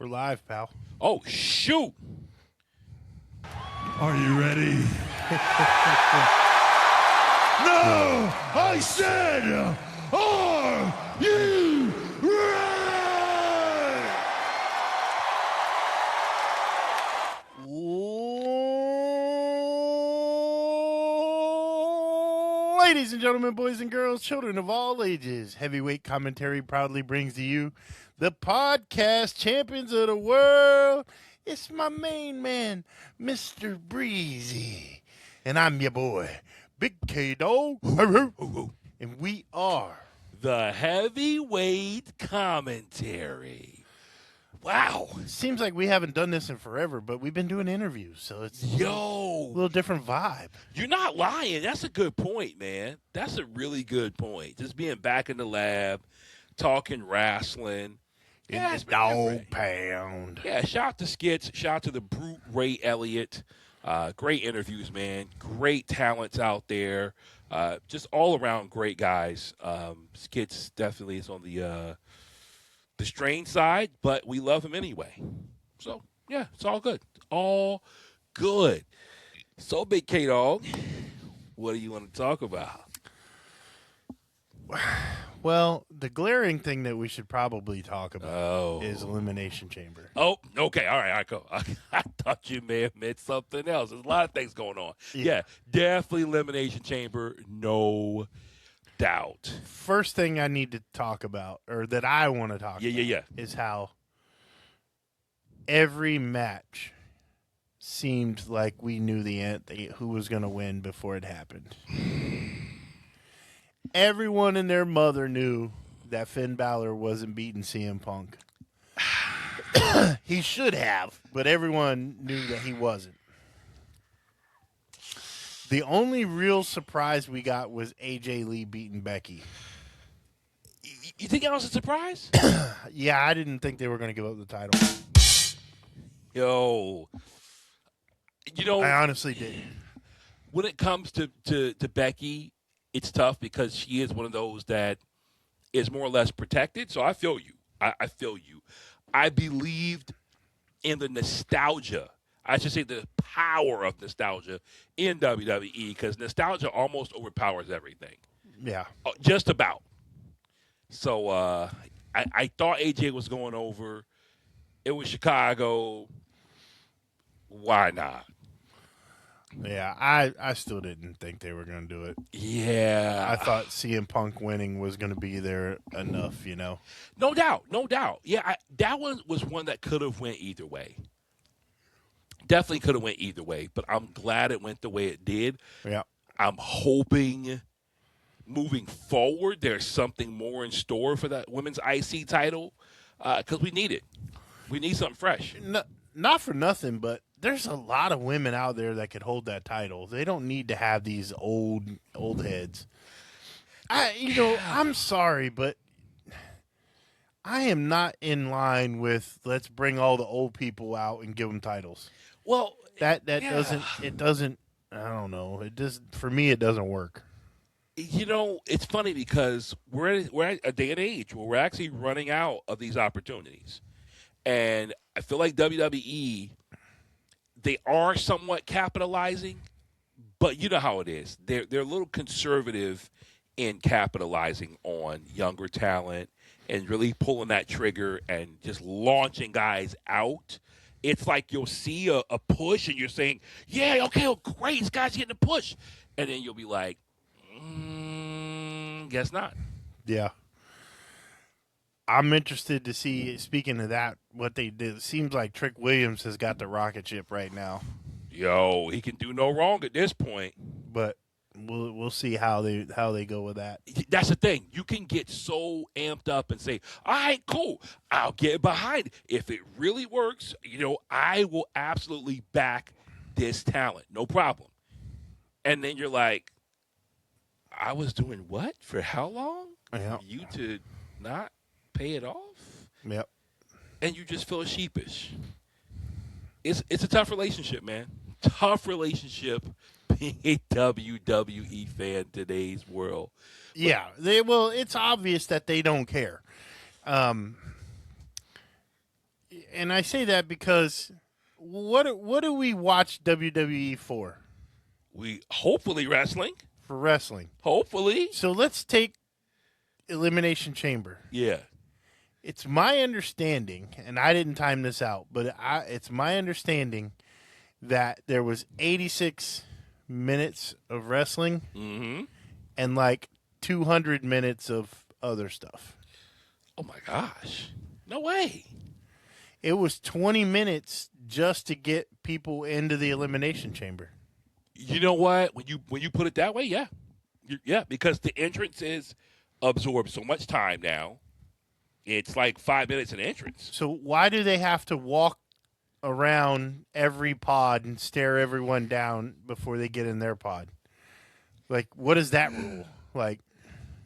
We're live, pal. Oh, shoot. Are you ready? No! I said, are you ready? Ladies and gentlemen, boys and girls, children of all ages, Heavyweight Commentary proudly brings to you the podcast champions of the world. It's my main man, Mr. Breezy. And I'm your boy, Big K-Dawg. And we are The Heavyweight Commentary. Wow. Seems like we haven't done this in forever, but we've been doing interviews, so it's a little different vibe. You're not lying. That's a good point, man. That's a really good point. Just being back in the lab, talking wrestling. Yeah, it's dog pound. Yeah, shout out to Skits. Shout out to the Brute Ray Elliott. Great interviews, man. Great talents out there. Just all around great guys. Skits definitely is on the strange side, but we love him anyway. So, yeah, it's all good. All good. So, Big K-Dawg, what do you want to talk about? Well, the glaring thing that we should probably talk about is Elimination Chamber. Oh, okay. All right, go. I thought you may have meant something else. There's a lot of things going on. Yeah, definitely Elimination Chamber, no doubt. First thing I need to talk about, or that I want to talk about, is how every match seemed like we knew who was going to win before it happened. Everyone and their mother knew that Finn Balor wasn't beating CM Punk. He should have, but everyone knew that he wasn't. The only real surprise we got was AJ Lee beating Becky. You think that was a surprise? Yeah, I didn't think they were going to give up the title. Yo. You know, I honestly did. When it comes to Becky, it's tough because she is one of those that is more or less protected. So I feel you. I feel you. I believed in the nostalgia. I should say the power of nostalgia in WWE because nostalgia almost overpowers everything. Yeah. Just about. So I thought AJ was going over. It was Chicago. Why not? Yeah, I still didn't think they were going to do it. Yeah. I thought CM Punk winning was going to be there enough, you know? No doubt. Yeah, that one was one that could have went either way. Definitely could have went either way, but I'm glad it went the way it did. Yeah. I'm hoping moving forward there's something more in store for that women's IC title because we need it. We need something fresh. No, not for nothing, but there's a lot of women out there that could hold that title. They don't need to have these old heads. I'm sorry, but I am not in line with let's bring all the old people out and give them titles. Well, that doesn't. I don't know. It just for me it doesn't work. You know, it's funny because we're at a day and age where we're actually running out of these opportunities, and I feel like WWE. They are somewhat capitalizing, but you know how it is. They're a little conservative in capitalizing on younger talent and really pulling that trigger and just launching guys out. It's like you'll see a push and you're saying, yeah, okay, well, great, this guy's getting a push. And then you'll be like, guess not. Yeah. I'm interested to see, speaking of that, what they did. It seems like Trick Williams has got the rocket ship right now. Yo, he can do no wrong at this point. But we'll see how they go with that. That's the thing. You can get so amped up and say, all right, cool, I'll get behind it. If it really works, I will absolutely back this talent. No problem. And then you're like, I was doing what? For how long? Yeah. For you to not pay it off? Yep. And you just feel sheepish. It's a tough relationship, man. Tough relationship being a WWE fan in today's world. Yeah. It's obvious that they don't care. And I say that because what do we watch WWE for? We hopefully wrestling. For wrestling. Hopefully. So let's take Elimination Chamber. Yeah. It's my understanding, and I didn't time this out, but it's my understanding that there was 86 minutes of wrestling and like 200 minutes of other stuff. Oh, my gosh. No way. It was 20 minutes just to get people into the Elimination Chamber. You know what? When you put it that way, yeah. Yeah, because the entrances absorb so much time now. It's like 5 minutes an entrance. So why do they have to walk around every pod and stare everyone down before they get in their pod? Like, what is that rule? Like,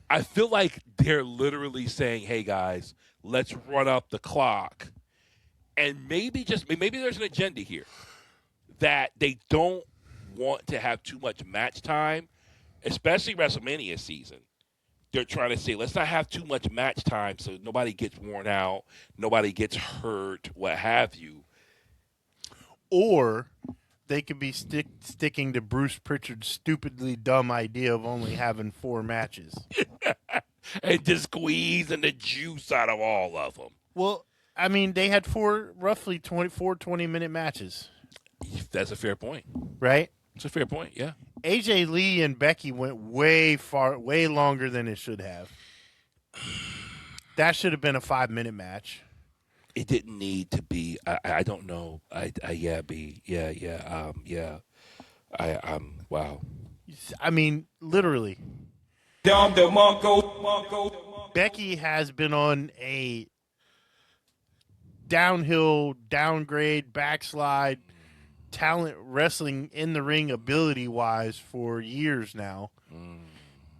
I feel like they're literally saying, hey, guys, let's run up the clock. And maybe there's an agenda here that they don't want to have too much match time, especially WrestleMania season. They're trying to say, let's not have too much match time so nobody gets worn out, nobody gets hurt, what have you. Or they could be sticking to Bruce Pritchard's stupidly dumb idea of only having 4 matches. And just squeezing the juice out of all of them. Well, I mean, they had roughly 20-minute matches. That's a fair point. Right? It's a fair point, yeah. AJ Lee and Becky went way longer than it should have. That should have been a 5-minute match. It didn't need to be. I don't know. Wow. I mean, literally. Becky has been on a downhill, downgrade, backslide, talent wrestling in the ring ability-wise for years now.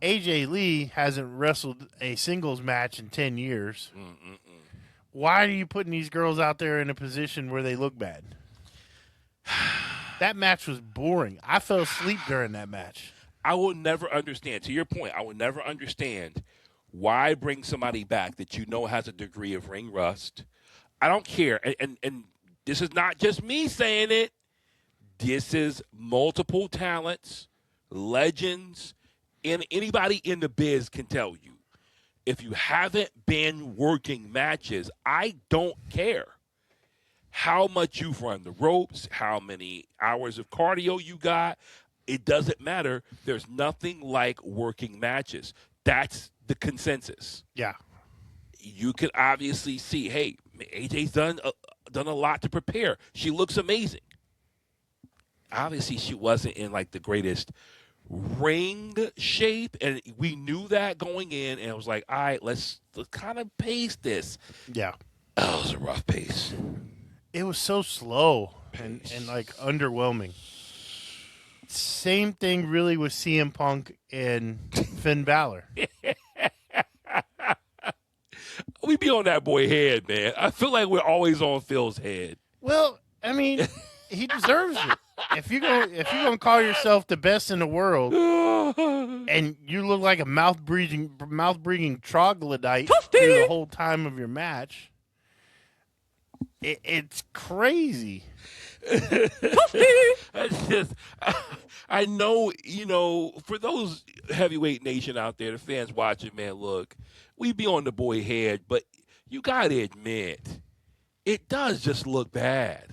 AJ Lee hasn't wrestled a singles match in 10 years. Why are you putting these girls out there in a position where they look bad? That match was boring. I fell asleep during that match. I will never understand. To your point, I will never understand why bring somebody back that you know has a degree of ring rust. I don't care. And this is not just me saying it. This is multiple talents, legends, and anybody in the biz can tell you. If you haven't been working matches, I don't care how much you've run the ropes, how many hours of cardio you got. It doesn't matter. There's nothing like working matches. That's the consensus. Yeah. You can obviously see, hey, AJ's done a lot to prepare. She looks amazing. Obviously, she wasn't in like the greatest ring shape, and we knew that going in, and it was like, all right, let's kind of pace this. Yeah. Oh, it was a rough pace. It was so slow and like underwhelming. Same thing really with CM Punk and Finn Balor. We be on that boy head, man. I feel like we're always on Phil's head. Well, I mean, he deserves it. If you're gonna call yourself the best in the world, and you look like a mouth breathing troglodyte through the whole time of your match, it's crazy. I know, for those heavyweight nation out there, the fans watching, man, look, we be on the boy head, but you gotta admit, it does just look bad.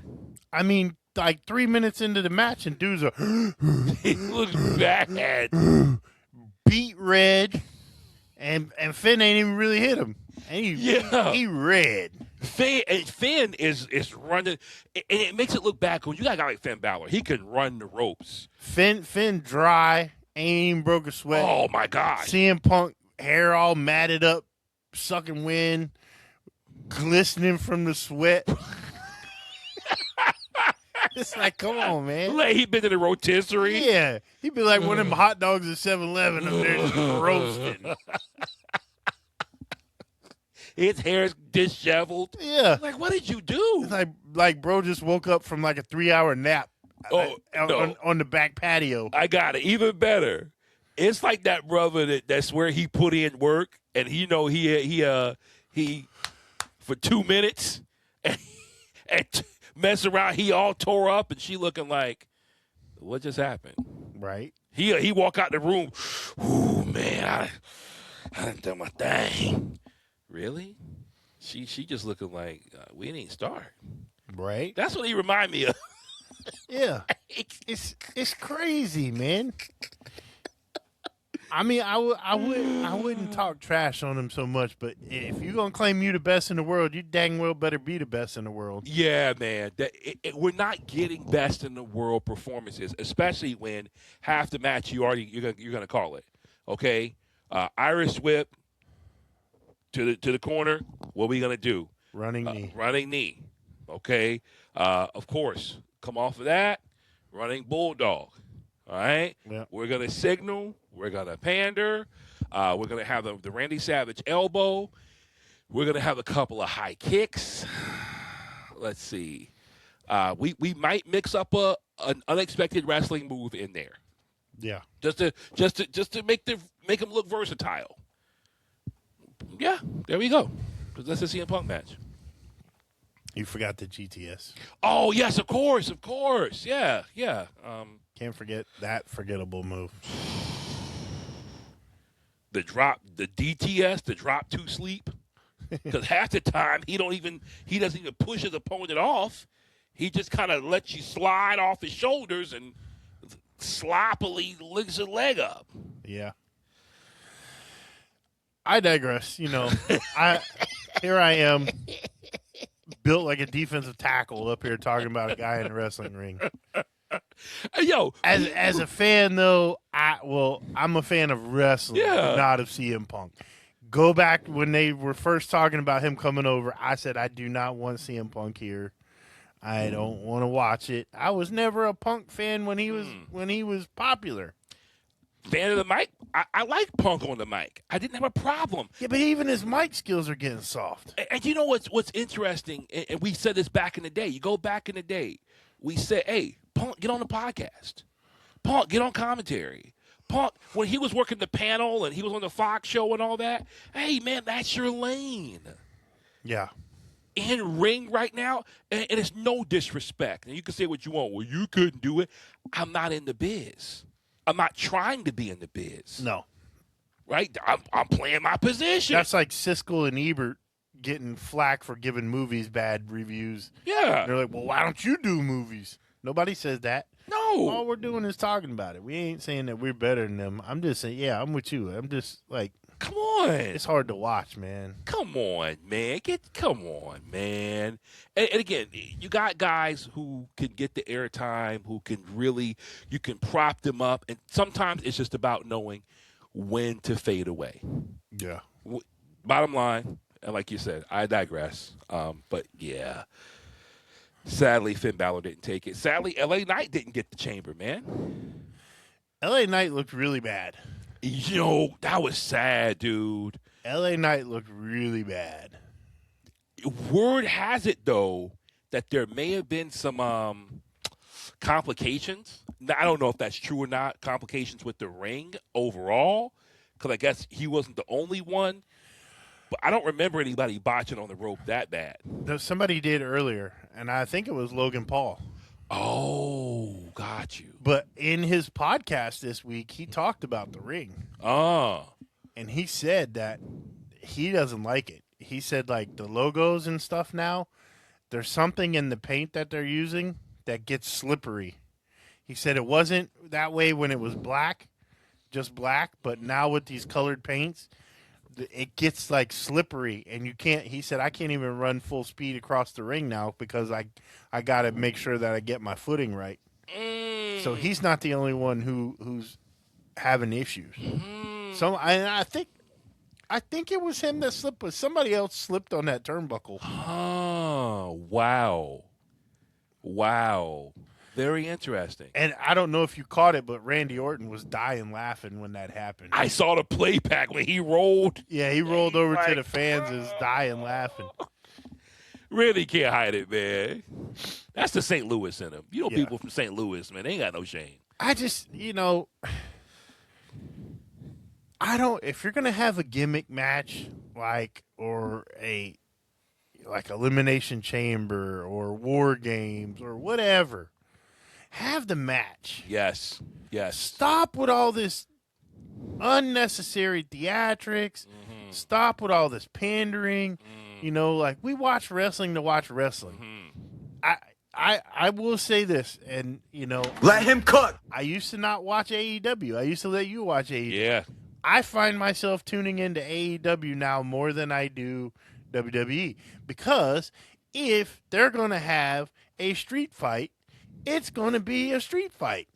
I mean, like 3 minutes into the match, and dudes are it looks bad, beat red, and Finn ain't even really hit him. And he red. Finn is running, and it makes it look bad because you got a guy like Finn Balor. He can run the ropes. Finn dry, ain't even broke a sweat. Oh my God! CM Punk hair all matted up, sucking wind, glistening from the sweat. It's like, come on, man. Like he been to the rotisserie. Yeah, he'd be like one of them hot dogs at 7-Eleven up there just roasting. His hair's disheveled. Yeah. Like, what did you do? It's like bro just woke up from like a 3-hour nap on the back patio. I got it. Even better. It's like that brother that's where he put in work, and he for 2 minutes, and and mess around. He all tore up, and she looking like, what just happened? Right. He walk out the room. Ooh, man, I done done my thing. Really? She just looking like we didn't even start. Right. That's what he remind me of. Yeah. It's crazy, man. I mean, I wouldn't talk trash on him so much, but if you're gonna claim you the best in the world, you dang well better be the best in the world. Yeah, man. We're not getting best in the world performances, especially when half the match you're gonna call it. Okay, Irish whip to the corner. What are we gonna do? Running knee. Running knee. Okay. Of course, come off of that. Running bulldog. All right. Yeah. We're gonna signal. We're gonna pander. We're gonna have the Randy Savage elbow. We're gonna have a couple of high kicks. Let's see. We might mix up an unexpected wrestling move in there. Yeah. Just to make them look versatile. Yeah, there we go. That's a CM Punk match. You forgot the GTS. Oh yes, of course. Yeah. Can't forget that forgettable move. The DTS, the drop to sleep. Because half the time he doesn't even push his opponent off. He just kind of lets you slide off his shoulders and sloppily lifts his leg up. Yeah. I digress. You know, here I am, built like a defensive tackle up here talking about a guy in a wrestling ring. Hey, yo, As a fan though, I'm a fan of wrestling, Yeah. not of CM Punk. Go back when they were first talking about him coming over. I said I do not want CM Punk here. I don't want to watch it. I was never a Punk fan when he was popular. fan of the mic. I like Punk on the mic. I didn't have a problem. Yeah, but even his mic skills are getting soft. And you know what's interesting? And we said this back in the day. You go back in the day. We said, hey, Punk, get on the podcast. Punk, get on commentary. Punk, when he was working the panel and he was on the Fox show and all that, hey, man, that's your lane. Yeah. In ring right now, and it's no disrespect. And you can say what you want. Well, you couldn't do it. I'm not in the biz. I'm not trying to be in the biz. No. Right? I'm playing my position. That's like Siskel and Ebert getting flack for giving movies bad reviews. Yeah. They're like, well, why don't you do movies? Nobody says that. No. All we're doing is talking about it. We ain't saying that we're better than them. I'm just saying, yeah, I'm with you. I'm just like, come on. It's hard to watch, man. Come on, man. Come on, man. And again, you got guys who can get the airtime, who can really, you can prop them up. And sometimes it's just about knowing when to fade away. Yeah. Bottom line, and like you said, I digress. But yeah, sadly, Finn Balor didn't take it. Sadly, LA Knight didn't get the chamber, man. LA Knight looked really bad. Yo, that was sad, dude. LA Knight looked really bad. Word has it, though, that there may have been some complications. Now, I don't know if that's true or not, complications with the ring overall, because I guess he wasn't the only one. But I don't remember anybody botching on the rope that bad. Somebody did earlier, and I think it was Logan Paul. Oh, got you. But in his podcast this week, he talked about the ring. Oh. And he said that he doesn't like it. He said, like, the logos and stuff now, there's something in the paint that they're using that gets slippery. He said it wasn't that way when it was black, just black, but now with these colored paints, it gets, like, slippery, and you can't, he said, I can't even run full speed across the ring now because I got to make sure that I get my footing right. So he's not the only one who's having issues. So I think it was him that slipped, but somebody else slipped on that turnbuckle. Oh, wow. Very interesting. And I don't know if you caught it, but Randy Orton was dying laughing when that happened. I saw the playback when he rolled. Yeah, he rolled over to the fans and was dying laughing. Really can't hide it, man. That's the St. Louis in him. You know, Yeah. people from St. Louis, man, they ain't got no shame. I just, if you're going to have a gimmick match, like, or a like Elimination Chamber or War Games or whatever. Have the match. Yes. Stop with all this unnecessary theatrics. Mm-hmm. Stop with all this pandering. Mm-hmm. Like we watch wrestling to watch wrestling. Mm-hmm. I will say this, and let him cook. I used to not watch AEW. I used to let you watch AEW. Yeah. I find myself tuning into AEW now more than I do WWE, because if they're going to have a street fight, it's going to be a street fight.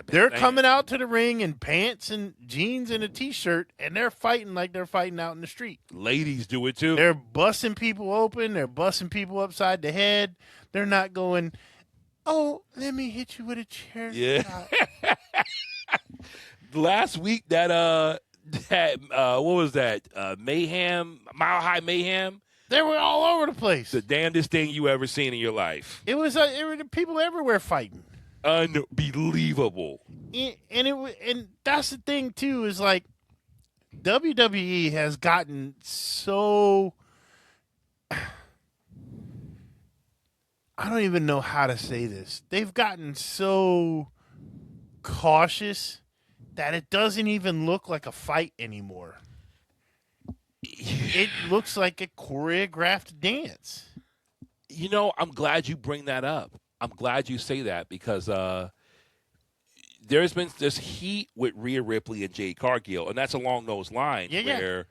They're coming out to the ring in pants and jeans and a T-shirt, and they're fighting like they're fighting out in the street. Ladies do it too. They're busting people open. They're busting people upside the head. They're not going, oh, let me hit you with a chair. Yeah. Last week, that what was that? Mayhem, Mile High Mayhem. They were all over the place. The damnedest thing you ever seen in your life. It were people everywhere fighting. Unbelievable. And that's the thing too, is like WWE has gotten so, I don't even know how to say this. They've gotten so cautious that it doesn't even look like a fight anymore. It looks like a choreographed dance. I'm glad you bring that up. I'm glad you say that, because there's been this heat with Rhea Ripley and Jade Cargill, and that's along those lines where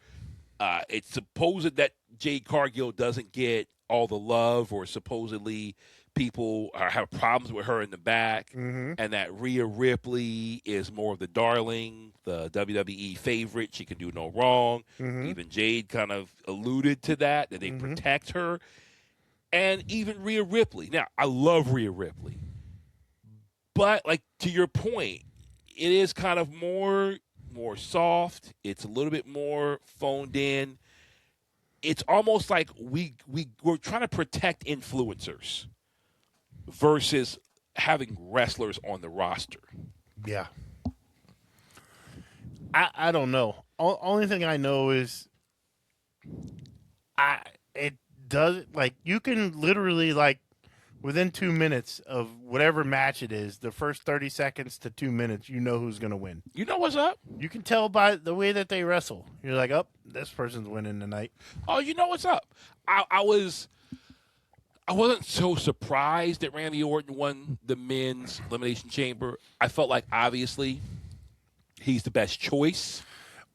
it's supposed that Jade Cargill doesn't get all the love, or supposedly people have problems with her in the back, and that Rhea Ripley is more of the darling, the WWE favorite. She can do no wrong. Even Jade kind of alluded to that they protect her. And even Rhea Ripley. Now, I love Rhea Ripley. But, like, to your point, it is kind of more soft. It's a little bit more phoned in. It's almost like we're trying to protect influencers versus having wrestlers on the roster. Yeah. I don't know. Only thing I know is it does, like, you can literally, like, within 2 minutes of whatever match it is, the first 30 seconds to 2 minutes, you know who's going to win. You know what's up? You can tell by the way that they wrestle. You're like, oh, this person's winning tonight. Oh, you know what's up? I wasn't so surprised that Randy Orton won the men's Elimination Chamber. I felt like, obviously, he's the best choice.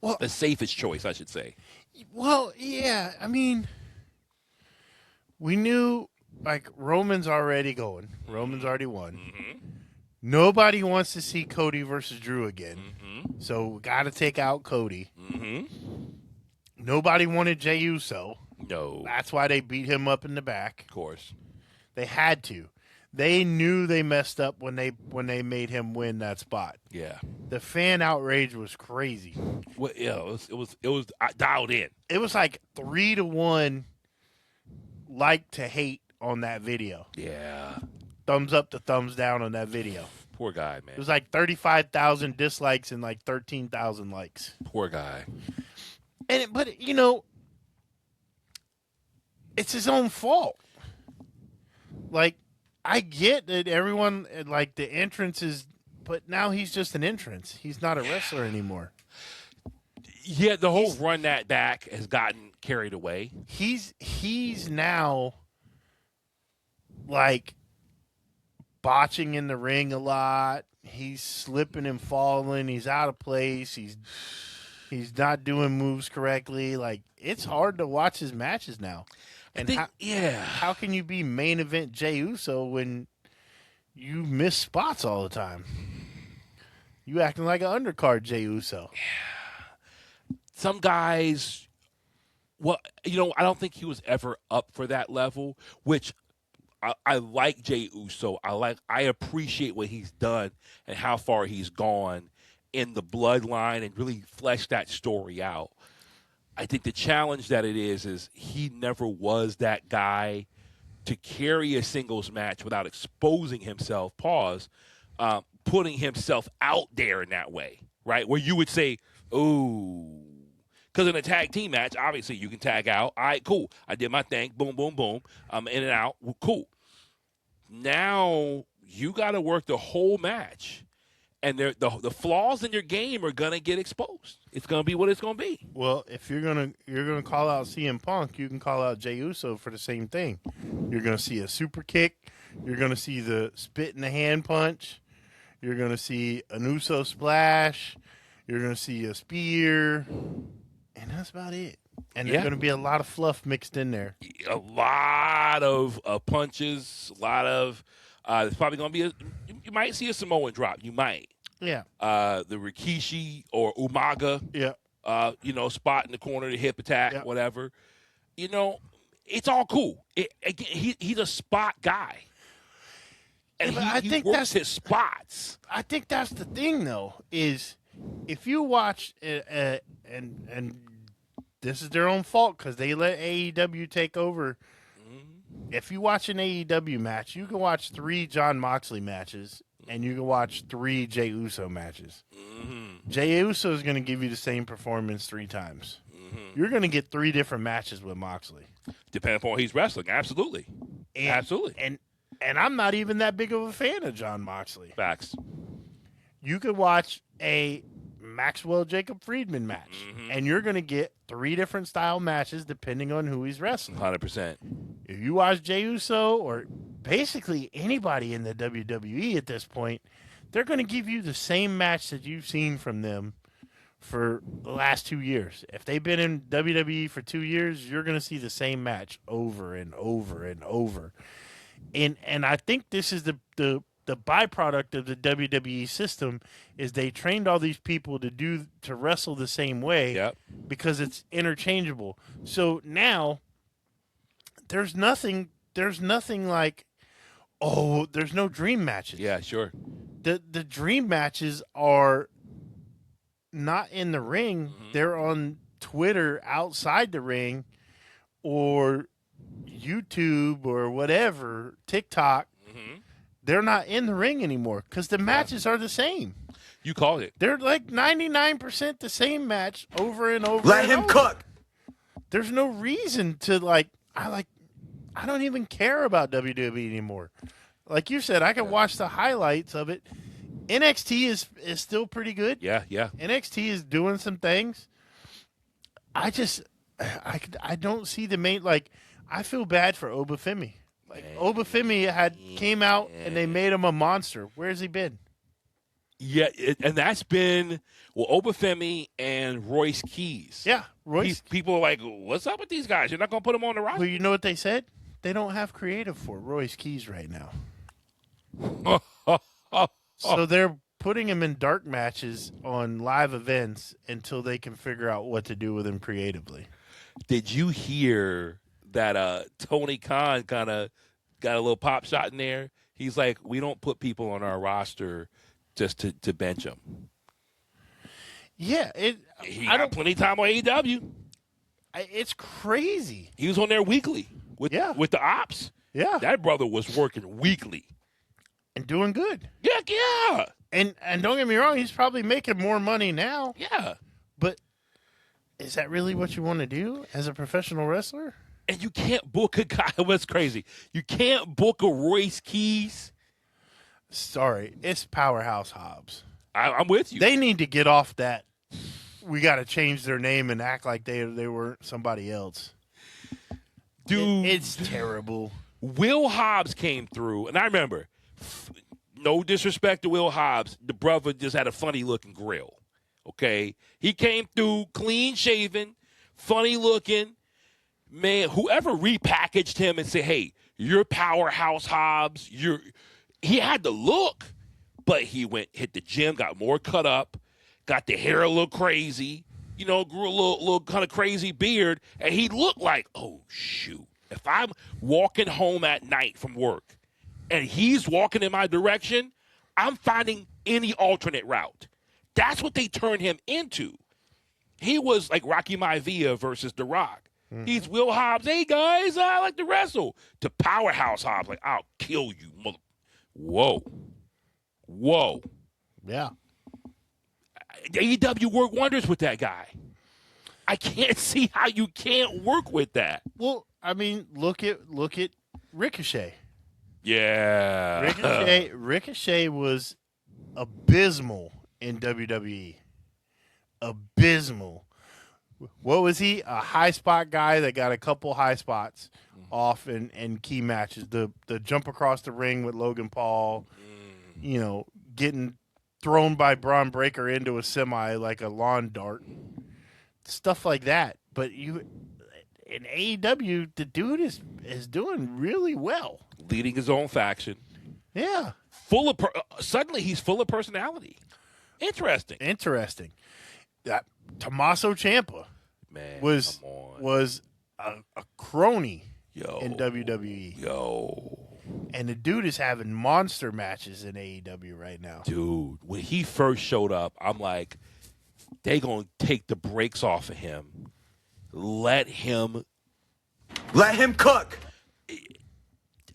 Well, the safest choice, I should say. Well, yeah. I mean, we knew, like, Roman's already going. Roman's already won. Nobody wants to see Cody versus Drew again. So we got to take out Cody. Nobody wanted Jey Uso. No. That's why they beat him up in the back. Of course. They had to. They knew they messed up when they made him win that spot. Yeah. The fan outrage was crazy. Well, yeah, it was dialed in. It was like 3-1 like to hate on that video. Yeah. Thumbs up to thumbs down on that video. Poor guy, man. It was like 35,000 dislikes and like 13,000 likes. Poor guy. But it's his own fault. Like, I get that everyone, like, the entrance is, but now he's just an entrance. He's not a wrestler anymore. Yeah, the whole run that back has gotten carried away. He's now, like, botching in the ring a lot. He's slipping and falling. He's out of place. He's not doing moves correctly. Like, it's hard to watch his matches now. And how can you be main event Jey Uso when you miss spots all the time? You acting like an undercard Jey Uso. Yeah. Some guys, well, I don't think he was ever up for that level, which I like Jey Uso. I appreciate what he's done and how far he's gone in the bloodline and really fleshed that story out. I think the challenge that it is he never was that guy to carry a singles match without exposing himself, putting himself out there in that way, right? Where you would say, ooh, Because in a tag team match, obviously you can tag out. All right, cool. I did my thing. Boom, boom, boom. I'm in and out. Cool. Now you got to work the whole match. And the flaws in your game are gonna get exposed. It's gonna be what it's gonna be. Well, if you're gonna call out CM Punk, you can call out Jey Uso for the same thing. You're gonna see a super kick. You're gonna see the spit in the hand punch. You're gonna see an Uso splash. You're gonna see a spear, and that's about it. And there's gonna be a lot of fluff mixed in there. A lot of punches. A lot of. There's probably gonna be you might see a Samoan drop. You might. Yeah. The Rikishi or Umaga. Yeah. Spot in the corner, the hip attack, whatever. It's all cool. He's a spot guy. And he works his spots. I think that's the thing, though, is if you watch, and this is their own fault because they let AEW take over. Mm-hmm. If you watch an AEW match, you can watch 3 Jon Moxley matches, and you can watch 3 Jey Uso matches. Mm-hmm. Jey Uso is going to give you the same performance 3 times. Mm-hmm. You're going to get 3 different matches with Moxley. Depending upon who he's wrestling, absolutely. Absolutely. And I'm not even that big of a fan of Jon Moxley. Facts. You could watch a Maxwell Jacob Friedman match, and you're going to get 3 different style matches depending on who he's wrestling. 100%. If you watch Jey Uso or basically anybody in the WWE at this point, they're going to give you the same match that you've seen from them for the last 2 years. If they've been in WWE for 2 years, you're going to see the same match over and over and over. And I think this is the byproduct of the WWE system is they trained all these people to wrestle the same way because it's interchangeable. So now there's nothing like, there's no dream matches. Yeah, sure. The dream matches are not in the ring. Mm-hmm. They're on Twitter outside the ring or YouTube or whatever, TikTok. Mm-hmm. They're not in the ring anymore because the matches are the same. You called it. They're like 99% the same match over and over. Let him cook. There's no reason to I don't even care about WWE anymore. Like you said, I can watch the highlights of it. NXT is still pretty good. Yeah. NXT is doing some things. I don't see the main, I feel bad for Obafemi. Obafemi came out and they made him a monster. Where's he been? Yeah, and that's been Obafemi and Royce Keys. Yeah, Royce. People are like, "What's up with these guys? You're not going to put them on the roster?" Well, you know what they said? They don't have creative for Royce Keys right now. So they're putting him in dark matches on live events until they can figure out what to do with him creatively. Did you hear that Tony Khan kind of got a little pop shot in there? He's like, we don't put people on our roster just to bench them. Yeah. He got plenty of time on AEW. It's crazy. He was on there weekly with the ops. Yeah. That brother was working weekly. And doing good. Yeah. And don't get me wrong, he's probably making more money now. Yeah. But is that really what you want to do as a professional wrestler? And you can't book a guy. What's crazy? You can't book a Royce Keys. Sorry, it's Powerhouse Hobbs. I'm with you. They need to get off that. We got to change their name and act like they weren't somebody else. Dude. It's terrible. Will Hobbs came through, and I remember, no disrespect to Will Hobbs, the brother just had a funny-looking grill, okay? He came through clean-shaven, funny-looking. Man, whoever repackaged him and said, hey, you're Powerhouse Hobbs, he had the look, but he hit the gym, got more cut up, got the hair a little crazy, grew a little kind of crazy beard, and he looked like, oh, shoot. If I'm walking home at night from work and he's walking in my direction, I'm finding any alternate route. That's what they turned him into. He was like Rocky Maivia versus The Rock. Mm-hmm. He's Will Hobbs. Hey, guys, I like to wrestle. To Powerhouse Hobbs, like, I'll kill you, mother. Whoa. Yeah. AEW worked wonders with that guy. I can't see how you can't work with that. Well, I mean, look at Ricochet. Yeah. Ricochet was abysmal in WWE. Abysmal. What was he? A high spot guy that got a couple high spots off in key matches. The jump across the ring with Logan Paul, getting thrown by Braun Breaker into a semi like a lawn dart. Stuff like that. But in AEW, the dude is doing really well. Leading his own faction. Yeah. Suddenly he's full of personality. Interesting. That Tommaso Ciampa was a crony in WWE. And the dude is having monster matches in AEW right now. Dude, when he first showed up, I'm like, they going to take the brakes off of him. Let him cook.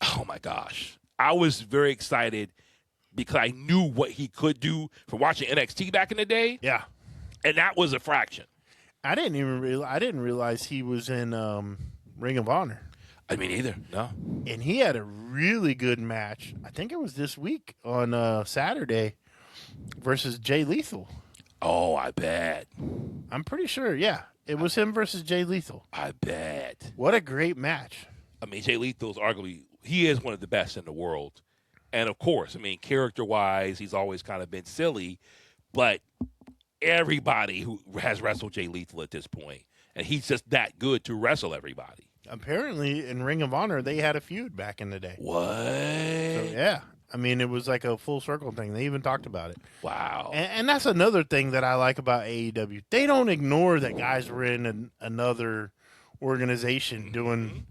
Oh, my gosh. I was very excited because I knew what he could do from watching NXT back in the day. Yeah. And that was a fraction. I didn't realize he was in Ring of Honor. I mean, either. No. And he had a really good match. I think it was this week on Saturday versus Jay Lethal. Oh, I bet. I'm pretty sure, yeah. It was him versus Jay Lethal. I bet. What a great match. I mean, Jay Lethal's arguably, he is one of the best in the world. And, of course, I mean, character-wise, he's always kind of been silly. But everybody who has wrestled Jay Lethal at this point, and he's just that good to wrestle everybody. Apparently, in Ring of Honor, they had a feud back in the day. What? So, yeah. I mean, it was like a full circle thing. They even talked about it. Wow. And that's another thing that I like about AEW. They don't ignore that guys were in another organization doing.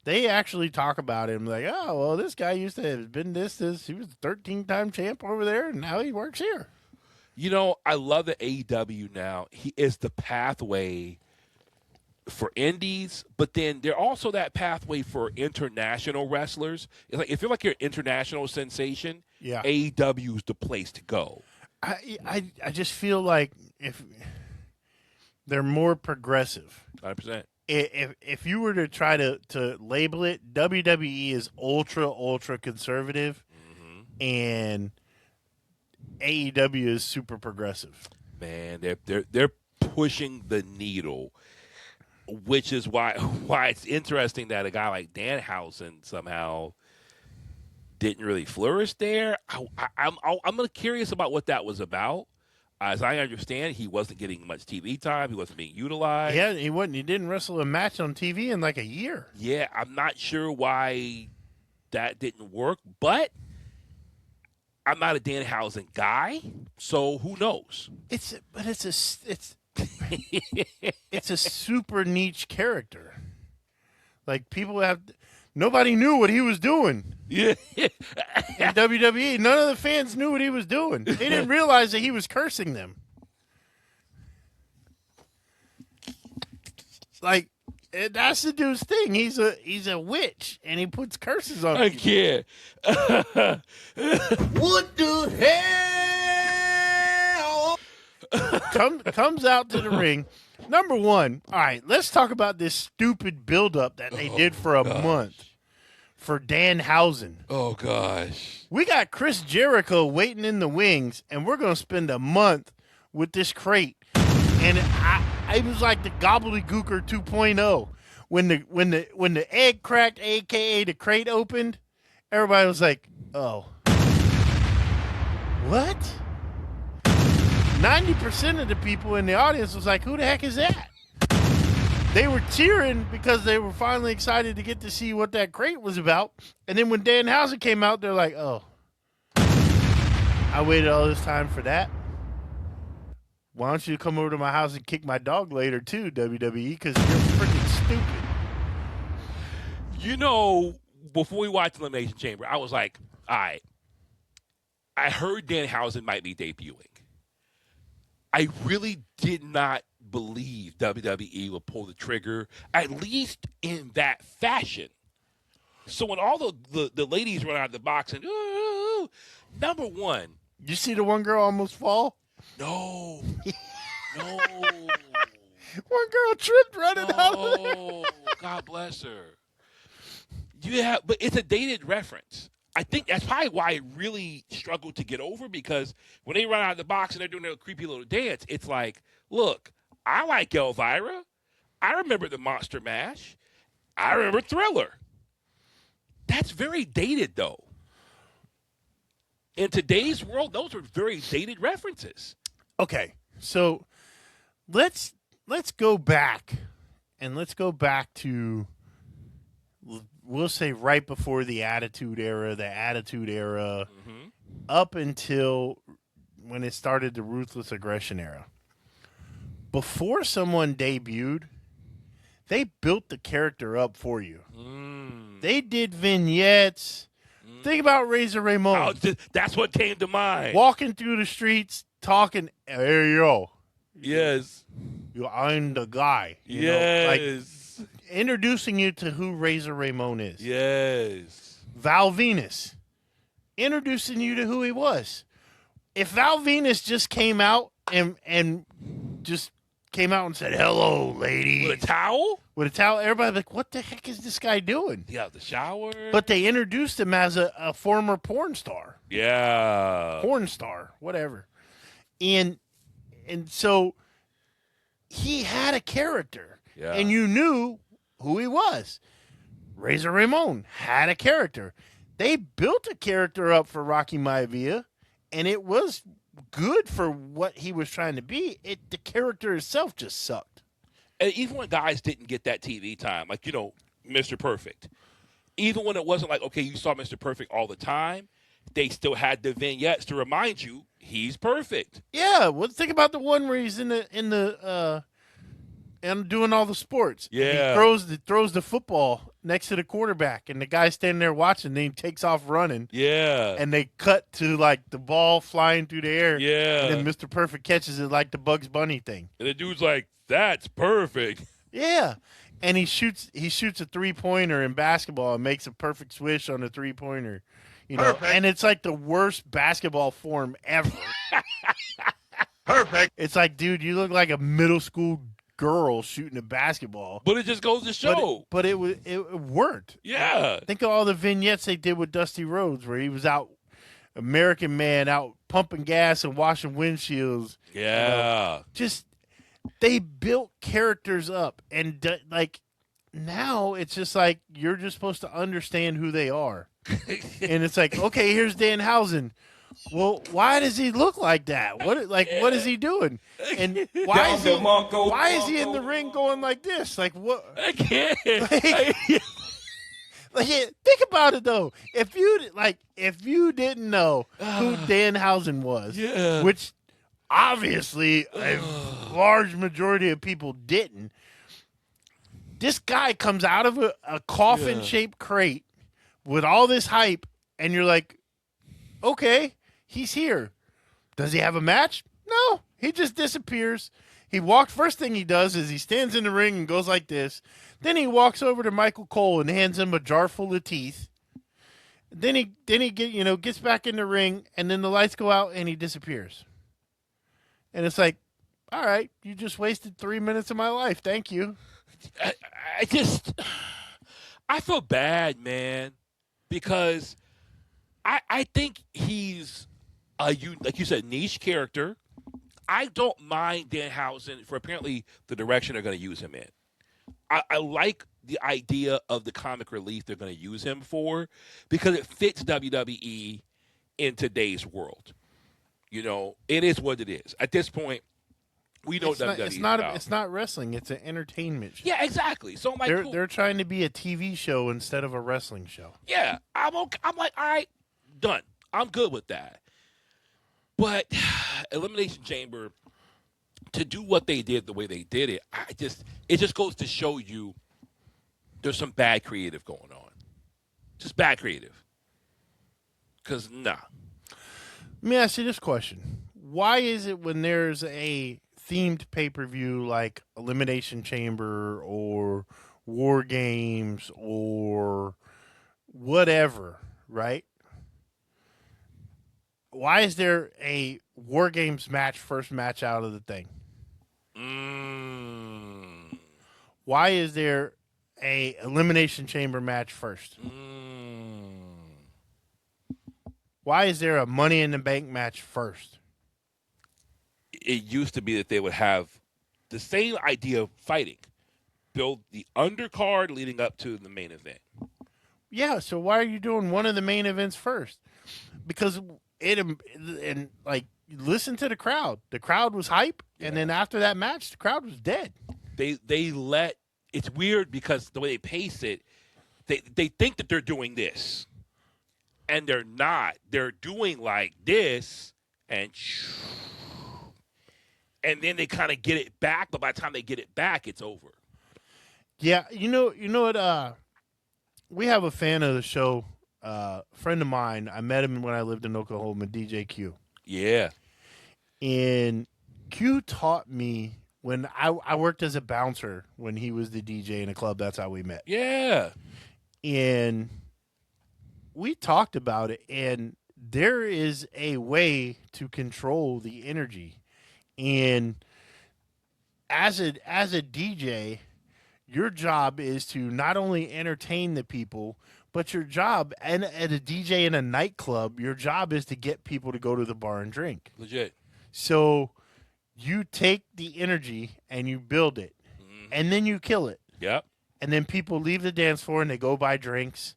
They actually talk about him like, oh, well, this guy used to have been this. He was a 13-time champ over there, and now he works here. I love that AEW now. He is the pathway for indies, but then they're also that pathway for international wrestlers. It's like if you're like your international sensation, yeah, AEW is the place to go. I just feel like if they're more progressive. 100%. If you were to try to label it, WWE is ultra conservative, and AEW is super progressive. Man, they're pushing the needle, which is why it's interesting that a guy like Danhausen somehow didn't really flourish there. I'm curious about what that was about. As I understand, he wasn't getting much TV time. He wasn't being utilized. Yeah, he wasn't. He didn't wrestle a match on TV in like a year. Yeah, I'm not sure why that didn't work, but I'm not a Danhausen guy, so who knows? It's a super niche character. Like nobody knew what he was doing. Yeah. In WWE, none of the fans knew what he was doing. They didn't realize that he was cursing them. Like, that's the dude's thing. He's a witch, and he puts curses on people. can't. What the hell? Comes out to the ring. Number one, all right, let's talk about this stupid buildup that they did for a month for Danhausen. Oh, gosh. We got Chris Jericho waiting in the wings, and we're going to spend a month with this crate. And it was like the gobbledygooker 2.0. When the egg cracked, a.k.a. the crate opened, everybody was like, oh. What? 90% of the people in the audience was like, who the heck is that? They were cheering because they were finally excited to get to see what that crate was about. And then when Danhausen came out, they're like, oh, I waited all this time for that. Why don't you come over to my house and kick my dog later too, WWE, because you're freaking stupid. Before we watched Elimination Chamber, I was like, all right, I heard Danhausen might be debuting. I really did not believe WWE would pull the trigger, at least in that fashion. So when all the ladies run out of the box and, ooh, number one. You see the one girl almost fall? No. One girl tripped running out of there. Oh, God bless her. Yeah, but it's a dated reference. I think that's probably why I really struggled to get over, because when they run out of the box and they're doing their creepy little dance, it's like, look, I like Elvira. I remember the Monster Mash. I remember Thriller. That's very dated, though. In today's world, those are very dated references. Okay, so let's go back, and let's go back to, we'll say, right before the Attitude Era, up until when it started the Ruthless Aggression Era. Before someone debuted, they built the character up for you. They did vignettes. Think about Razor Ramon. That's what came to mind. Walking through the streets, talking, hey, yo. Yes. I'm the guy. You know, like introducing you to who Razor Ramon is. Yes. Val Venus. Introducing you to who he was. If Val Venus just came out and just came out and said, hello, lady. With a towel? With a towel, everybody's like, what the heck is this guy doing? Yeah, the shower. But they introduced him as a former porn star. Yeah. Porn star, whatever. And so he had a character. Yeah. And you knew who he was. Razor Ramon had a character. They built a character up for Rocky Maivia, and it was good for what he was trying to be. The character itself just sucked. And even when guys didn't get that TV time, like, Mr. Perfect, even when it wasn't like, okay, you saw Mr. Perfect all the time, they still had the vignettes to remind you he's perfect. Yeah, well, think about the one where he's in the and doing all the sports. Yeah, he throws the football next to the quarterback, and the guy's standing there watching. Then he takes off running. Yeah, and they cut to like the ball flying through the air. Yeah, and then Mr. Perfect catches it like the Bugs Bunny thing. And the dude's like, "That's perfect." Yeah, and he shoots a 3-pointer in basketball and makes a perfect swish on the 3-pointer. And it's like the worst basketball form ever. Perfect. It's like, dude, you look like a middle school girl shooting a basketball. But it just goes to show. But it worked. Yeah. Think of all the vignettes they did with Dusty Rhodes, where he was out, American man, out pumping gas and washing windshields. Yeah. Just, they built characters up. And, now it's just like you're just supposed to understand who they are. And it's like, okay, here's Danhausen. Well, why does he look like that? What is he doing? And why is he in the ring going like this? Like what? I can't. Think about it though. If you didn't know who Danhausen was, yeah, which obviously a large majority of people didn't, this guy comes out of a coffin-shaped crate with all this hype, and you're like, okay, he's here. Does he have a match? No, he just disappears. First thing he does is he stands in the ring and goes like this. Then he walks over to Michael Cole and hands him a jar full of teeth. Then he gets back in the ring, and then the lights go out and he disappears. And it's like, all right, you just wasted 3 minutes of my life. Thank you. I feel bad, man, because I think he's like you said, niche character. I don't mind Danhausen for apparently the direction they're going to use him in. I like the idea of the comic relief they're going to use him for because it fits WWE in today's world. It is what it is. At this point, we know WWE. It's not wrestling. It's an entertainment show. Yeah, exactly. So I'm like, cool. They're trying to be a TV show instead of a wrestling show. Yeah, I'm okay. I'm like, all right, done. I'm good with that. But Elimination Chamber, to do what they did the way they did it, it just goes to show you there's some bad creative going on. Just bad creative. Because, nah. Let me ask you this question. Why is it when there's a themed pay-per-view like Elimination Chamber or War Games or whatever, right? Why is there a War Games match, first match out of the thing? why is there a Elimination Chamber match first? Why is there a Money in the Bank match first? It used to be that they would have the same idea of fighting. Build the undercard leading up to the main event. Yeah, so why are you doing one of the main events first? Because and like, listen to the crowd. The crowd was hype, and then after that match, the crowd was dead. They let, it's weird because the way they pace it, they think that they're doing this, and they're not. They're doing like this, and then they kind of get it back, but by the time they get it back, it's over. Yeah, you know what? We have a fan of the show, friend of mine. I met him when I lived in Oklahoma, DJ Q. Yeah. And Q taught me when I worked as a bouncer when he was the DJ in a club. That's how we met. Yeah. And we talked about it, and there is a way to control the energy. And as a DJ, your job is to not only entertain the people, but your job, and at a DJ in a nightclub, your job is to get people to go to the bar and drink. Legit. So you take the energy and you build it, and then you kill it. Yep. And then people leave the dance floor and they go buy drinks,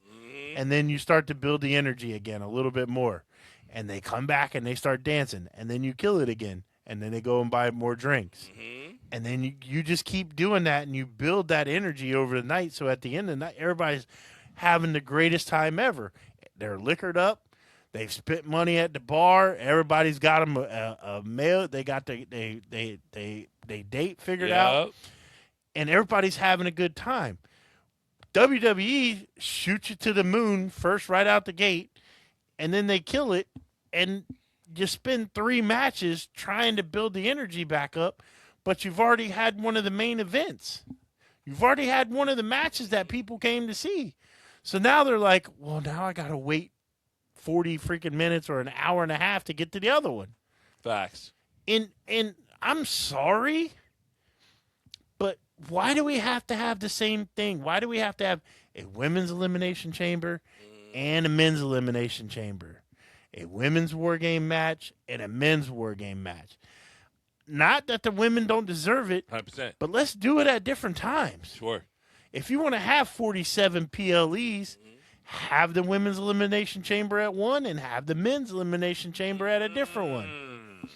and then you start to build the energy again a little bit more. And they come back and they start dancing, and then you kill it again, and then they go and buy more drinks. And then you just keep doing that, and you build that energy over the night. So at the end of the night, everybody's having the greatest time ever. They're liquored up. They've spent money at the bar. Everybody's got them a meal. They got they date figured out, and everybody's having a good time. WWE shoots you to the moon first, right out the gate, and then they kill it, and you spend 3 matches trying to build the energy back up. But you've already had one of the main events. You've already had one of the matches that people came to see. So now they're like, well, now I got to wait 40 freaking minutes or an hour and a half to get to the other one. Facts. And I'm sorry, but why do we have to have the same thing? Why do we have to have a women's elimination chamber and a men's elimination chamber? A women's war game match and a men's war game match. Not that the women don't deserve it, 100%. but let's do it at different times. Sure. If you want to have 47 PLEs, have the women's elimination chamber at one and have the men's elimination chamber at a different one.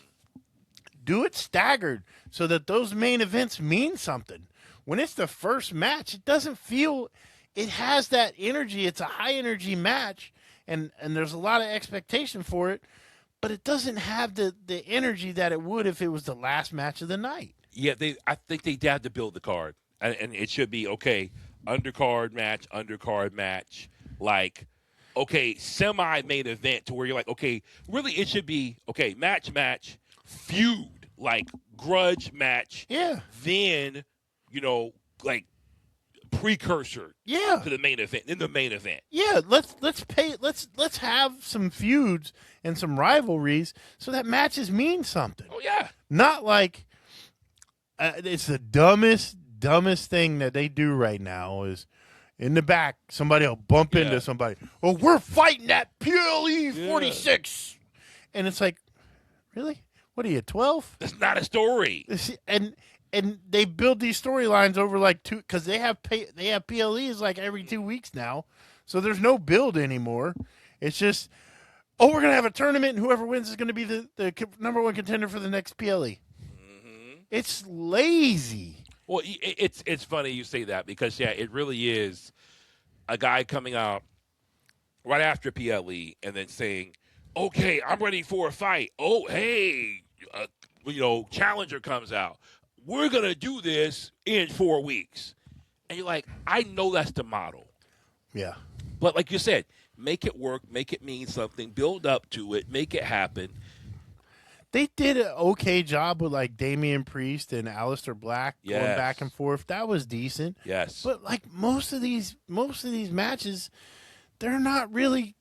Do it staggered so that those main events mean something. When it's the first match, it doesn't feel, it has that energy. It's a high energy match, and there's a lot of expectation for it. But it doesn't have the energy that it would if it was the last match of the night. Yeah, I think they had to build the card. And it should be, okay, undercard match, like, okay, semi-main event to where you're like, okay, really it should be, okay, match, feud, like grudge match. Yeah. Then, like precursor to the main event, in the main event. Yeah, let's have some feuds and some rivalries so that matches mean something. Oh yeah. Not like it's the dumbest thing that they do right now is in the back somebody will bump into somebody. Oh, we're fighting that PLE 46. And it's like, really? What are you, 12? That's not a story. And they build these storylines over like 2, because they have PLEs like every 2 weeks now, so there's no build anymore. It's just, we're gonna have a tournament, and whoever wins is gonna be the number 1 contender for the next PLE. It's lazy. Well, it's funny you say that because it really is a guy coming out right after PLE and then saying, "Okay, I'm ready for a fight." Oh, hey, challenger comes out. We're going to do this in 4 weeks. And you're like, I know that's the model. Yeah. But like you said, make it work, make it mean something, build up to it, make it happen. They did an okay job with like Damian Priest and Aleister Black going back and forth. That was decent. Yes. But like most of these matches, they're not really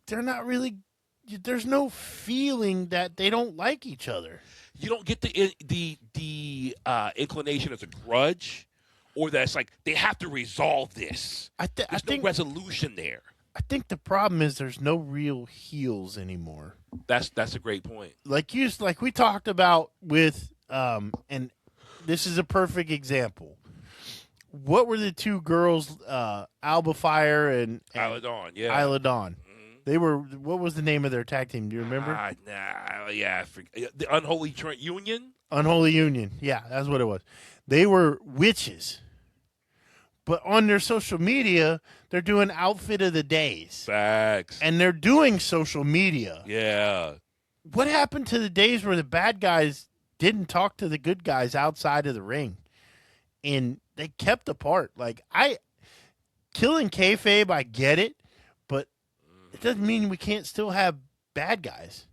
there's no feeling that they don't like each other. You don't get the inclination as a grudge or that's like they have to resolve this. I There's think no resolution there. I think the problem is there's no real heels anymore. That's a great point. Like we talked about with and this is a perfect example. What were the two girls, Alba Fire and Isla Dawn, yeah. Isla Dawn? They were. What was the name of their tag team? Do you remember? Yeah, the Unholy Union. Unholy Union. Yeah, that's what it was. They were witches, but on their social media, they're doing outfit of the days. Facts. And they're doing social media. Yeah. What happened to the days where the bad guys didn't talk to the good guys outside of the ring, and they kept apart? Like killing kayfabe, I get it. It doesn't mean we can't still have bad guys.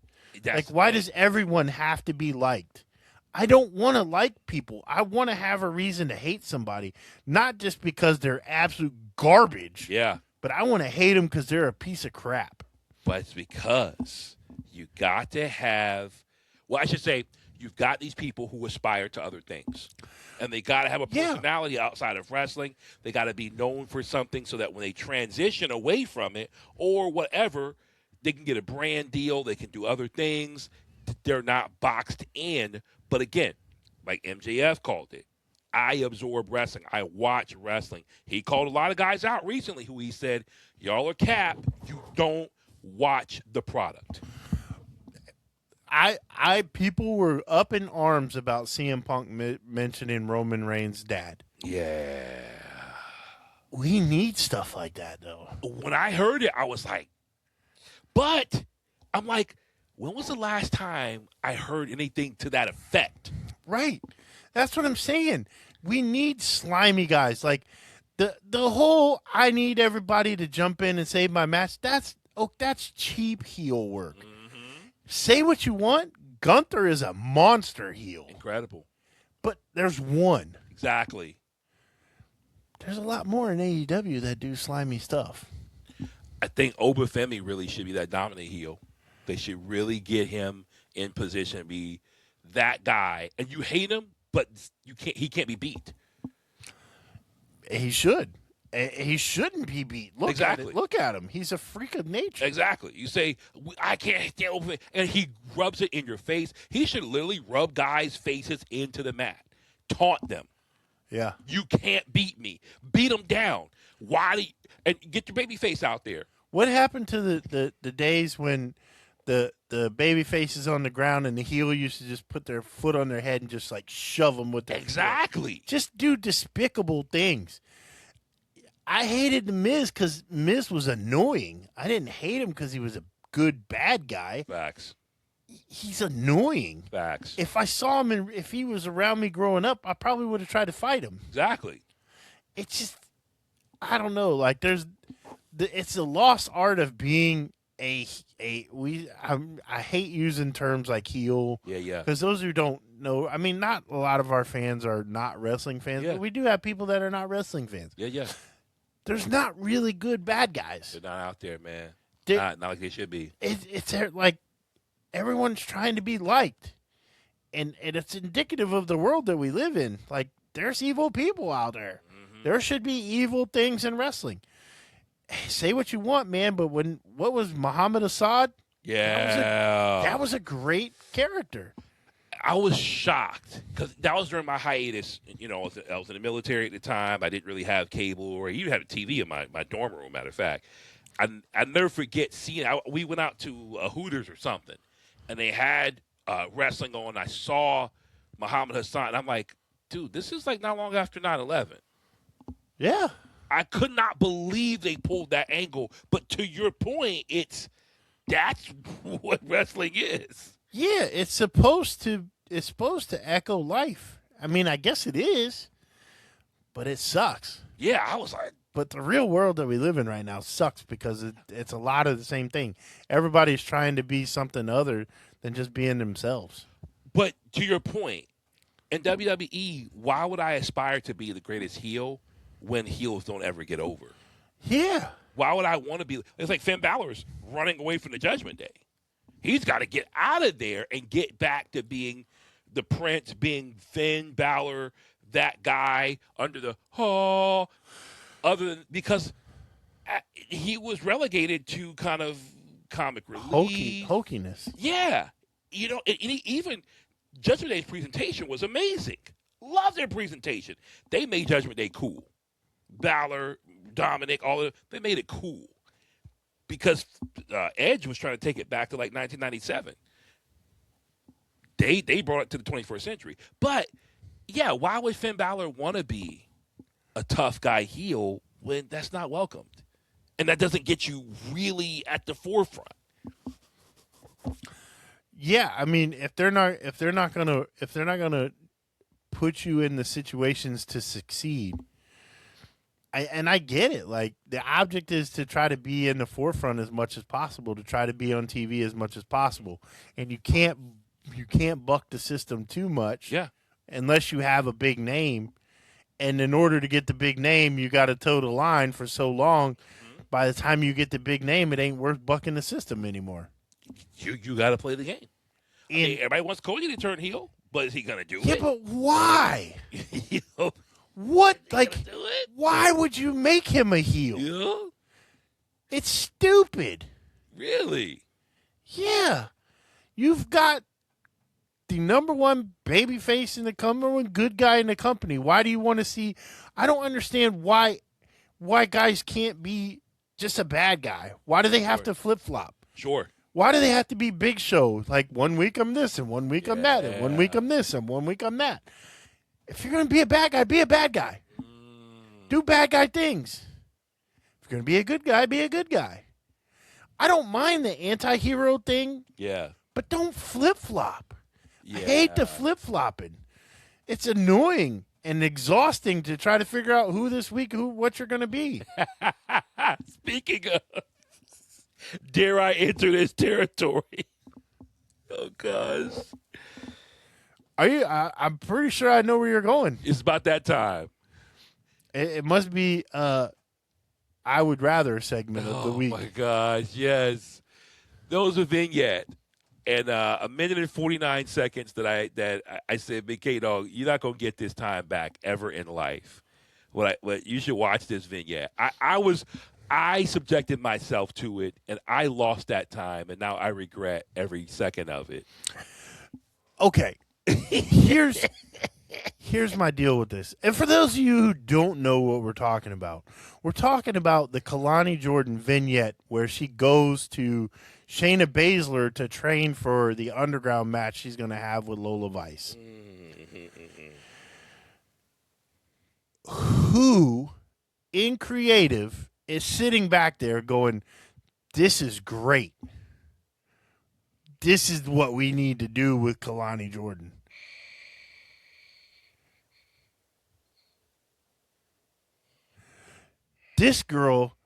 Why does everyone have to be liked? I don't want to like people. I want to have a reason to hate somebody, not just because they're absolute garbage. Yeah. But I want to hate them because they're a piece of crap. But it's because you got to have, well, I should say, you've got these people who aspire to other things. And they got to have a personality outside of wrestling. They got to be known for something so that when they transition away from it or whatever, they can get a brand deal. They can do other things. They're not boxed in. But again, like MJF called it, I absorb wrestling. I watch wrestling. He called a lot of guys out recently who he said, y'all are cap. You don't watch the product. People were up in arms about CM Punk mentioning Roman Reigns' dad. Yeah. We need stuff like that, though. When I heard it, I was like, but I'm like, when was the last time I heard anything to that effect? Right. That's what I'm saying. We need slimy guys. Like the whole I need everybody to jump in and save my match, that's cheap heel work. Say what you want. Gunther is a monster heel. Incredible. But there's one. Exactly. There's a lot more in AEW that do slimy stuff. I think Obafemi really should be that dominant heel. They should really get him in position to be that guy. And you hate him, but he can't be beat. He should. He shouldn't be beat. Look at him. He's a freak of nature. Exactly. You say, I can't stand over it, and he rubs it in your face. He should literally rub guys' faces into the mat. Taunt them. Yeah. You can't beat me. Beat them down. And get your baby face out there. What happened to the days when the baby face is on the ground and the heel used to just put their foot on their head and just like shove them with their Exactly. foot? Just do despicable things. I hated The Miz because Miz was annoying. I didn't hate him because he was a good bad guy. Facts. He's annoying. Facts. If I saw him and if he was around me growing up, I probably would have tried to fight him. Exactly. It's just, I don't know. Like it's a lost art of being I hate using terms like heel. Yeah. Because those who don't know, I mean, not a lot of our fans are not wrestling fans, Yeah. but we do have people that are not wrestling fans. Yeah. There's not really good bad guys. They're not out there, man. Not like they should be. It's like everyone's trying to be liked. And it's indicative of the world that we live in. Like, there's evil people out there. Mm-hmm. There should be evil things in wrestling. Say what you want, man, but what was Muhammad Assad? Yeah. That was a great character. I was shocked because that was during my hiatus. You know, I was in the military at the time. I didn't really have cable or even had a TV in my dorm room, matter of fact. I never forget seeing we went out to Hooters or something, and they had wrestling on. I saw Muhammad Hassan, and I'm like, dude, this is like not long after 9/11. Yeah. I could not believe they pulled that angle. But to your point, that's what wrestling is. Yeah, it's supposed to echo life. I mean, I guess it is, but it sucks. Yeah, I was like, but the real world that we live in right now sucks because it's a lot of the same thing. Everybody's trying to be something other than just being themselves. But to your point, in WWE, why would I aspire to be the greatest heel when heels don't ever get over? Yeah. Why would I want to be? It's like Finn Balor's running away from the Judgment Day. He's got to get out of there and get back to being the Prince, being Finn Balor, that guy under the other than because he was relegated to kind of comic relief, hokiness. Yeah, and even Judgment Day's presentation was amazing. Love their presentation. They made Judgment Day cool. Balor, Dominic, all of them, they made it cool because Edge was trying to take it back to like 1997. They brought it to the 21st century. But yeah, why would Finn Balor want to be a tough guy heel when that's not welcomed, and that doesn't get you really at the forefront? Yeah, I mean, if they're not gonna put you in the situations to succeed, I get it. Like, the object is to try to be in the forefront as much as possible, to try to be on TV as much as possible, and you can't buck the system too much. Yeah. Unless you have a big name, and in order to get the big name, you got to toe the line for so long. Mm-hmm. By the time you get the big name, it ain't worth bucking the system anymore. You got to play the game. I mean, everybody wants Cody to turn heel, but is he going to do it? Yeah, but why? You know, what? Like, why would you make him a heel? Yeah. It's stupid. Really? Yeah. You've got the number one babyface and the number one good guy in the company. Why do you want to see? I don't understand why guys can't be just a bad guy. Why do they have to flip flop? Sure. Why do they have to be Big Show? Like, 1 week I'm this and 1 week I'm that and 1 week I'm this and 1 week I'm that. If you're gonna be a bad guy, be a bad guy. Do bad guy things. If you're gonna be a good guy, be a good guy. I don't mind the anti-hero thing. Yeah. But don't flip flop. Yeah. I hate the flip-flopping. It's annoying and exhausting to try to figure out what you're going to be. Speaking of, dare I enter this territory? Oh, gosh. I'm pretty sure I know where you're going. It's about that time. It must be I Would Rather segment of the week. Oh, my gosh, yes. Those are vignette. And 1 minute and 49 seconds that I said, Big K-Dawg, you're not gonna get this time back ever in life. What you should watch this vignette. I subjected myself to it, and I lost that time, and now I regret every second of it. Okay, here's my deal with this. And for those of you who don't know what we're talking about the Kelani Jordan vignette where she goes to Shayna Baszler to train for the underground match she's going to have with Lola Vice. Who, in creative, is sitting back there going, this is great. This is what we need to do with Kelani Jordan. This girl,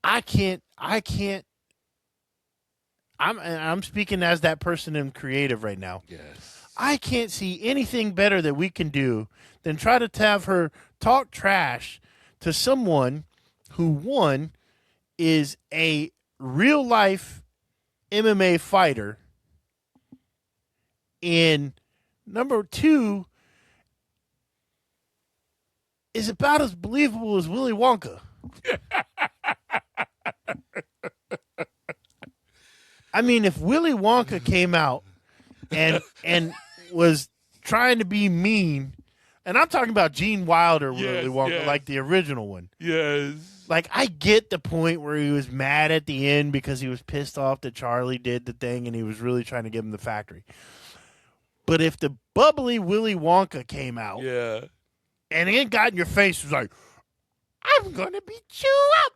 I'm speaking as that person in creative right now. Yes. I can't see anything better that we can do than try to have her talk trash to someone who, one, is a real-life MMA fighter, and number two, is about as believable as Willy Wonka. I mean, if Willy Wonka came out and was trying to be mean, and I'm talking about Gene Wilder Willy Wonka, like the original one. Yes. Like, I get the point where he was mad at the end because he was pissed off that Charlie did the thing and he was really trying to give him the factory. But if the bubbly Willy Wonka came out and it got in your face, was like, I'm going to beat you up.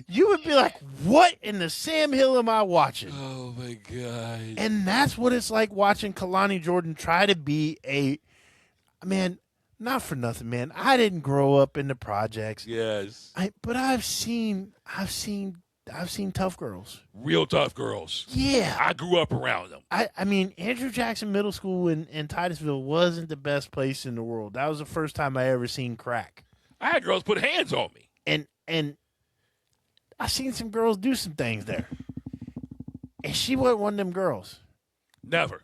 You would be like, what in the Sam Hill am I watching? Oh, my God. And that's what it's like watching Kelani Jordan try to be man, not for nothing, man. I didn't grow up in the projects. Yes. But I've seen tough girls. Real tough girls. Yeah. I grew up around them. I mean, Andrew Jackson Middle School in Titusville wasn't the best place in the world. That was the first time I ever seen crack. I had girls put hands on me. And I seen some girls do some things there. And she wasn't one of them girls. Never.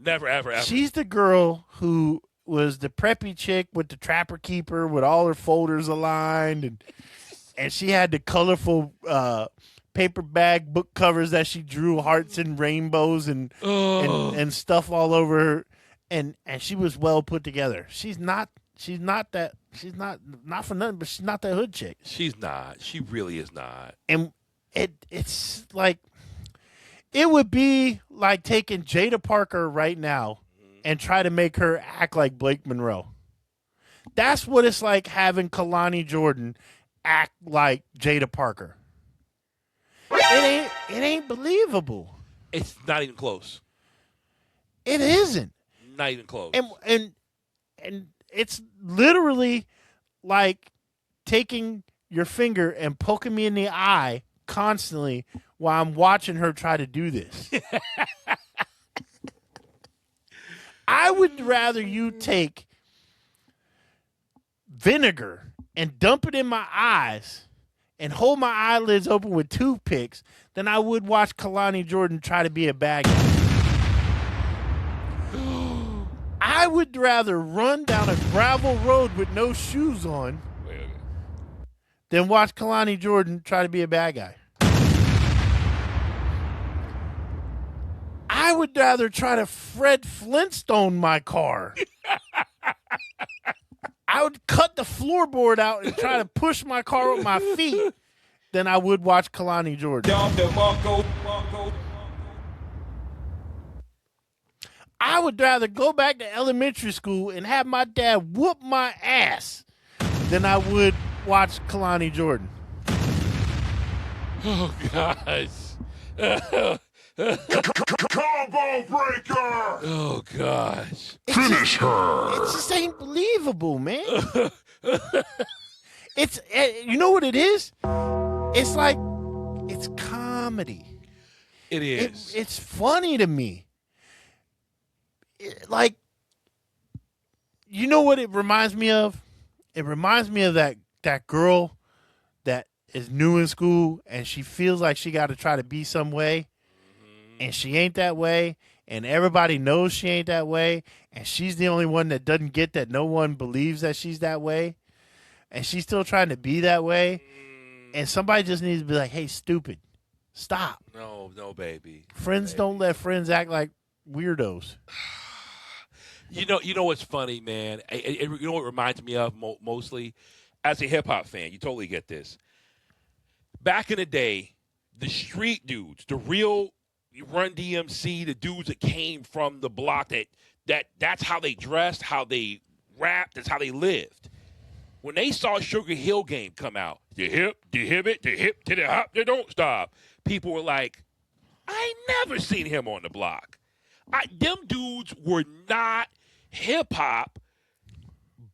Never, ever, ever. She's the girl who was the preppy chick with the trapper keeper with all her folders aligned, and she had the colorful paper bag book covers that she drew hearts and rainbows and stuff all over her, and she was well put together. She's not for nothing, but she's not that hood chick. She's not. She really is not. And it's like, it would be like taking Jada Parker right now and try to make her act like Blake Monroe. That's what it's like having Kelani Jordan act like Jada Parker. It ain't believable. It's not even close. It isn't. Not even close. And it's literally like taking your finger and poking me in the eye constantly while I'm watching her try to do this. I would rather you take vinegar and dump it in my eyes and hold my eyelids open with toothpicks than I would watch Kelani Jordan try to be a bad guy. I would rather run down a gravel road with no shoes on than watch Kelani Jordan try to be a bad guy. I would rather try to Fred Flintstone my car. I would cut the floorboard out and try to push my car with my feet than I would watch Kelani Jordan. I would rather go back to elementary school and have my dad whoop my ass than I would watch Kelani Jordan. Oh, gosh. Combo breaker! Oh, gosh. Finish her! It just ain't believable, man. It's, you know what it is? It's like, it's comedy. It is. It's funny to me. Like, you know what it reminds me of? It reminds me of that girl that is new in school and she feels like she got to try to be some way. And she ain't that way, and everybody knows she ain't that way, and she's the only one that doesn't get that no one believes that she's that way, and she's still trying to be that way, and somebody just needs to be like, hey, stupid, stop. No, baby. Friends don't let friends act like weirdos. You know what's funny, man? You know what it reminds me of mostly? As a hip-hop fan, you totally get this. Back in the day, the street dudes, the real Run DMC, the dudes that came from the block, that's how they dressed, how they rapped, that's how they lived. When they saw Sugar Hill Game come out, the hip to the hop, they don't stop. People were like, I ain't never seen him on the block. Them dudes were not hip-hop,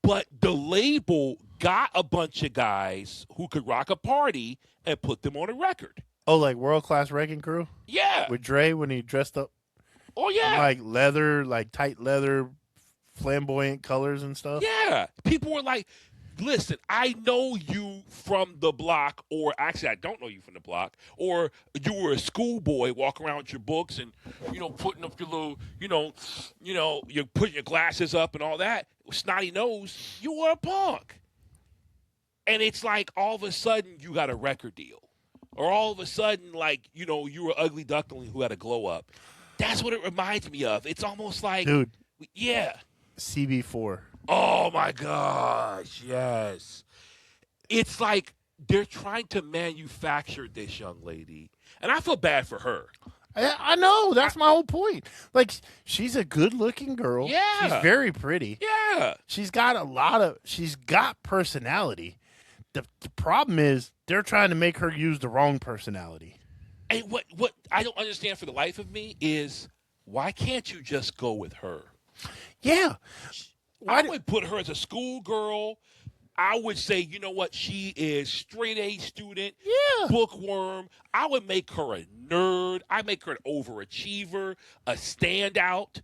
but the label got a bunch of guys who could rock a party and put them on a record. Oh, like World Class Wrecking Crew? Yeah. With Dre when he dressed up? Oh, yeah. Like leather, like tight leather, flamboyant colors and stuff? Yeah. People were like, listen, I know you from the block, or actually I don't know you from the block, or you were a schoolboy walking around with your books and, putting up your little, you're putting your glasses up and all that, snotty nose, you were a punk. And it's like all of a sudden you got a record deal. Or all of a sudden, like, you were an ugly duckling who had a glow up. That's what it reminds me of. It's almost like, dude, yeah. CB4. Oh, my gosh, yes. It's like they're trying to manufacture this young lady. And I feel bad for her. I know. That's my whole point. Like, she's a good-looking girl. Yeah. She's very pretty. Yeah. She's got personality. The problem is they're trying to make her use the wrong personality. And what I don't understand for the life of me is, why can't you just go with her? Yeah. I would put her as a schoolgirl. I would say, you know what? She is straight A student, bookworm. I would make her a nerd. I'd make her an overachiever, a standout.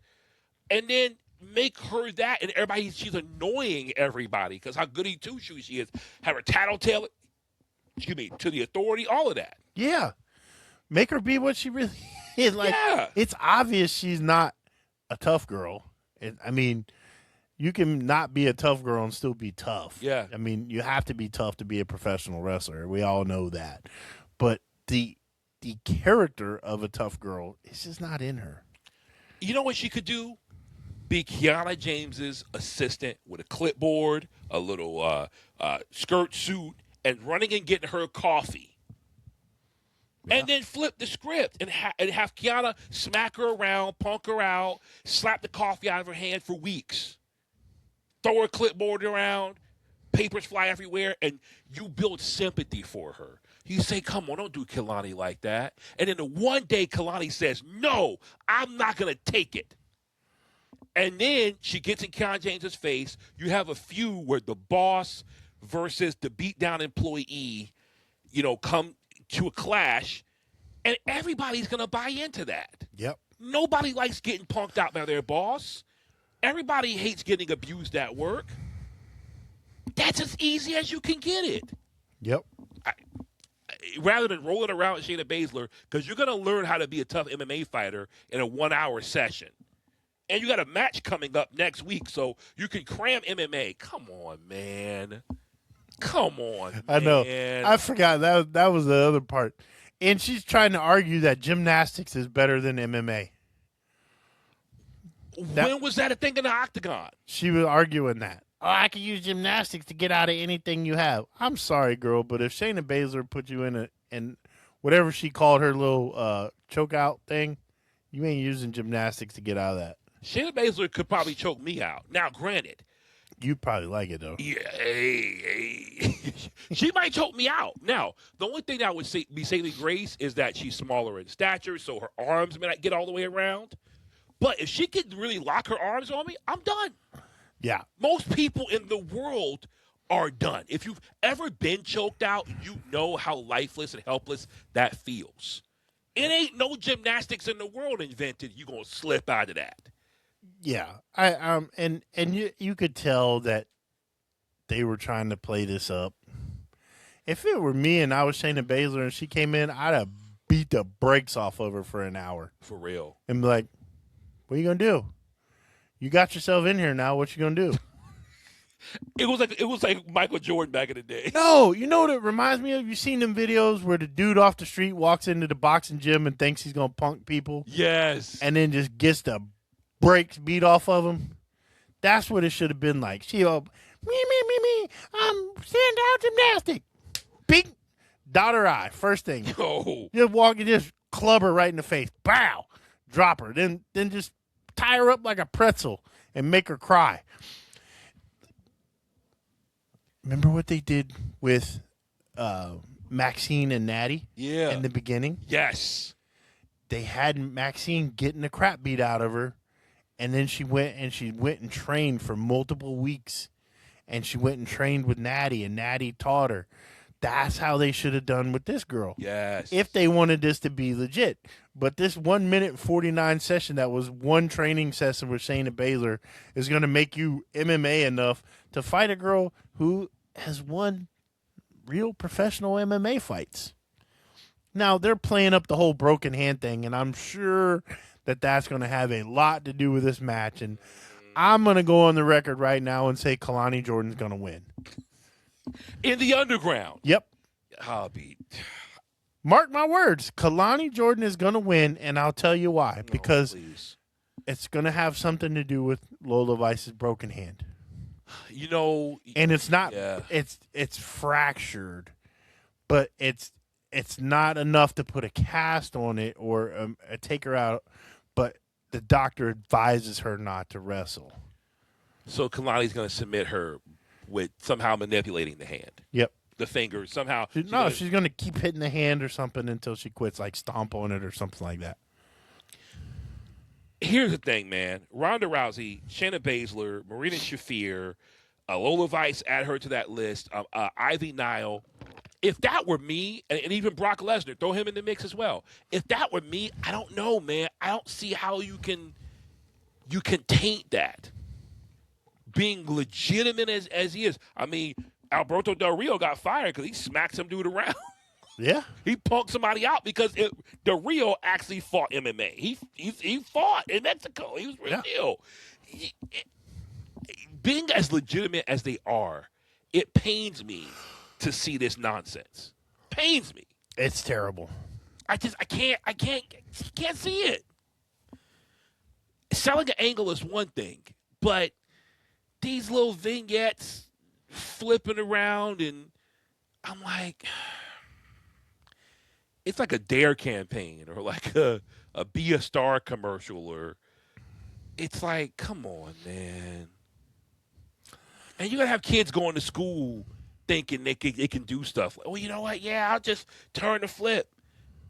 And then make her that, and she's annoying everybody because how goody two-shoes she is. Have her tattletale, to the authority, all of that. Yeah. Make her be what she really is. Like, it's obvious she's not a tough girl. I mean, you can not be a tough girl and still be tough. Yeah. I mean, you have to be tough to be a professional wrestler. We all know that. But the character of a tough girl is just not in her. You know what she could do? Be Kiana James's assistant with a clipboard, a little skirt suit, and running and getting her coffee. Yeah. And then flip the script and have Kiana smack her around, punk her out, slap the coffee out of her hand for weeks. Throw her clipboard around, papers fly everywhere, and you build sympathy for her. You say, come on, don't do Kelani like that. And then the one day Kelani says, no, I'm not going to take it. And then she gets in Kiana James's face. You have a feud where the boss versus the beat-down employee, come to a clash, and everybody's going to buy into that. Yep. Nobody likes getting punked out by their boss. Everybody hates getting abused at work. That's as easy as you can get it. Yep. Rather than rolling around with Shayna Baszler, because you're going to learn how to be a tough MMA fighter in a 1-hour session. And you got a match coming up next week, so you can cram MMA. Come on, man. Come on, man. I know. I forgot. That was the other part. And she's trying to argue that gymnastics is better than MMA. When was that a thing in the octagon? She was arguing that. Oh, I can use gymnastics to get out of anything you have. I'm sorry, girl, but if Shayna Baszler put you in whatever she called her little choke out thing, you ain't using gymnastics to get out of that. Shayna Baszler could probably choke me out. Now, granted. You'd probably like it, though. Yeah, she might choke me out. Now, the only thing that would be saving grace is that she's smaller in stature, so her arms may not get all the way around. But if she could really lock her arms on me, I'm done. Yeah. Most people in the world are done. If you've ever been choked out, you know how lifeless and helpless that feels. It ain't no gymnastics in the world invented. You're going to slip out of that. Yeah. And you could tell that they were trying to play this up. If it were me and I was Shayna Baszler and she came in, I'd have beat the brakes off of her for an hour. For real. And be like, what are you going to do? You got yourself in here now. What you going to do? It was like Michael Jordan back in the day. No, you know what it reminds me of? You seen them videos where the dude off the street walks into the boxing gym and thinks he's going to punk people? Yes. And then just gets the brakes beat off of him? That's what it should have been like. She all, me, stand out gymnastic. Big dot her eye, first thing. Oh. Just walk and just club her right in the face. Bow. Drop her. Then just tie her up like a pretzel and make her cry. Remember what they did with Maxine and Natty? Yeah. In the beginning? Yes. They had Maxine getting the crap beat out of her, and then she went and trained for multiple weeks. And she went and trained with Natty, and Natty taught her. That's how they should have done with this girl. Yes. If they wanted this to be legit. But this 1 minute 49 session that was one training session with Shayna Baszler is going to make you MMA enough to fight a girl who has won real professional MMA fights. Now, they're playing up the whole broken hand thing, and I'm sure that that's going to have a lot to do with this match. And I'm going to go on the record right now and say Kelani Jordan's going to win. In the underground. Yep. Hobby. Mark my words. Kelani Jordan is going to win, and I'll tell you why. Because it's going to have something to do with Lola Vice's broken hand. You know. And it's not. Yeah. It's fractured, but it's not enough to put a cast on it or take her out. But the doctor advises her not to wrestle. So Kelani's going to submit her with somehow manipulating the hand. Yep. The finger somehow. She's going to keep hitting the hand or something until she quits, like stomp on it or something like that. Here's the thing, man. Ronda Rousey, Shayna Baszler, Marina Shafir, Lola Vice, add her to that list. Ivy Nile. If that were me, and even Brock Lesnar, throw him in the mix as well. If that were me, I don't know, man. I don't see how you can taint that. Being legitimate as he is. I mean, Alberto Del Rio got fired because he smacked some dude around. Yeah. He punked somebody out because the Rio actually fought MMA. He fought in Mexico. He was real deal. Being as legitimate as they are, it pains me to see this nonsense. Pains me. It's terrible. I can't see it. Selling an angle is one thing, but these little vignettes flipping around, and I'm like, it's like a Dare campaign or like a Be a Star commercial, or it's like, come on, man. And you gotta have kids going to school thinking they can do stuff. Well, you know what? Yeah, I'll just turn the flip.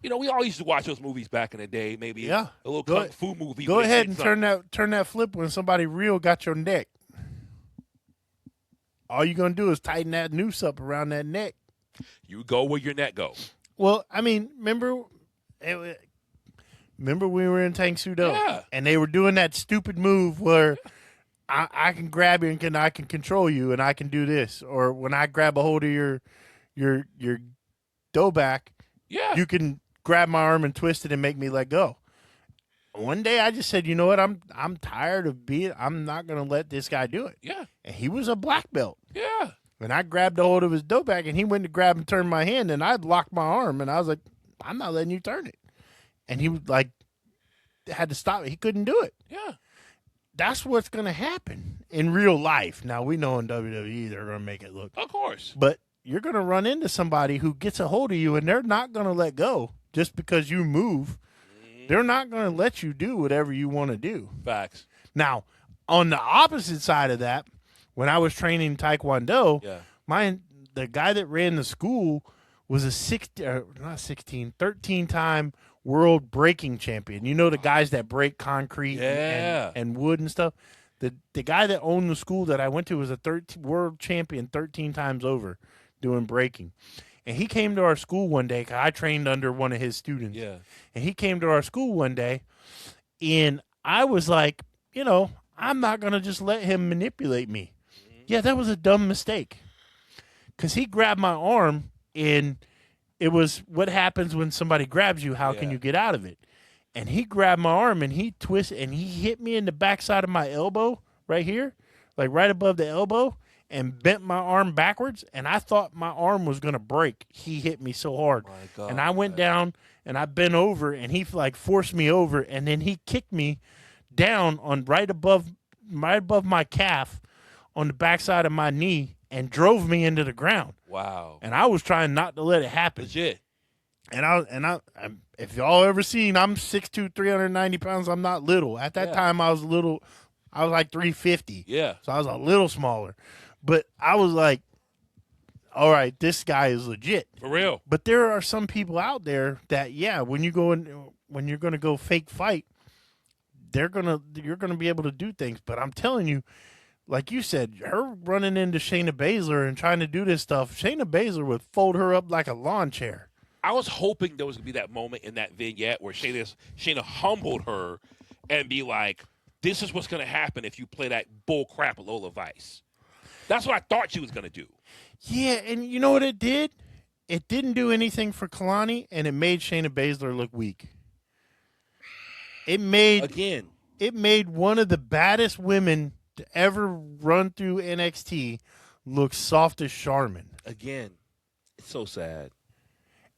You know, we all used to watch those movies back in the day. Maybe a little kung fu movie. Go ahead and turn that flip when somebody real got your neck. All you're gonna do is tighten that noose up around that neck. You go where your neck goes. Well, I mean, remember we were in Tang Sudo, and they were doing that stupid move where I can grab you and I can control you, and I can do this, or when I grab a hold of your dough back, you can grab my arm and twist it and make me let go. One day I just said, you know what, I'm tired of I'm not going to let this guy do it. Yeah. And he was a black belt. Yeah. And I grabbed a hold of his dough back, and he went to grab and turn my hand, and I locked my arm, and I was like, I'm not letting you turn it. And he was like, had to stop it. He couldn't do it. Yeah. That's what's going to happen in real life. Now, we know in WWE they're going to make it look. Of course. But you're going to run into somebody who gets a hold of you, and they're not going to let go just because you move. They're not going to let you do whatever you want to do. Facts. Now, on the opposite side of that, when I was training Taekwondo, the guy that ran the school was a 13-time world breaking champion. You know the guys that break concrete and wood and stuff? The guy that owned the school that I went to was a world champion 13 times over doing breaking. And he came to our school one day, because I trained under one of his students. Yeah. And he came to our school one day, and I was like, you know, I'm not going to just let him manipulate me. Yeah, that was a dumb mistake. Because he grabbed my arm, and it was what happens when somebody grabs you, how can you get out of it? And he grabbed my arm, and he twisted, and he hit me in the backside of my elbow right here, like right above the elbow, and bent my arm backwards, and I thought my arm was going to break. He hit me so hard. My God, and I went down, and I bent over, and he like forced me over, and then he kicked me down on right above my calf on the backside of my knee and drove me into the ground. Wow. And I was trying not to let it happen. Legit. And I if y'all ever seen, I'm 6'2", 390 pounds. I'm not little. At that time, I was little. I was like 350. Yeah. So I was a little smaller. But I was like, all right, this guy is legit. For real. But there are some people out there that, when you're going to go fake fight, you're gonna be able to do things. But I'm telling you, like you said, her running into Shayna Baszler and trying to do this stuff, Shayna Baszler would fold her up like a lawn chair. I was hoping there was going to be that moment in that vignette where Shayna humbled her and be like, this is what's going to happen if you play that bull crap with Lola Vice. That's what I thought she was going to do. Yeah, and you know what it did? It didn't do anything for Kelani, and it made Shayna Baszler look weak. It made one of the baddest women to ever run through NXT look soft as Charmin. Again, it's so sad.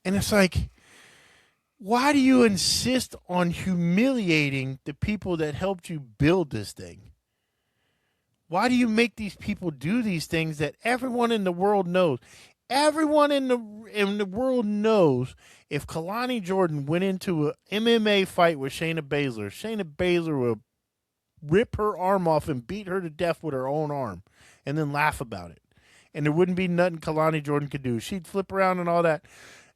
And it's like, why do you insist on humiliating the people that helped you build this thing? Why do you make these people do these things that everyone in the world knows? Everyone in the world knows if Kelani Jordan went into an MMA fight with Shayna Baszler would rip her arm off and beat her to death with her own arm and then laugh about it. And there wouldn't be nothing Kelani Jordan could do. She'd flip around and all that.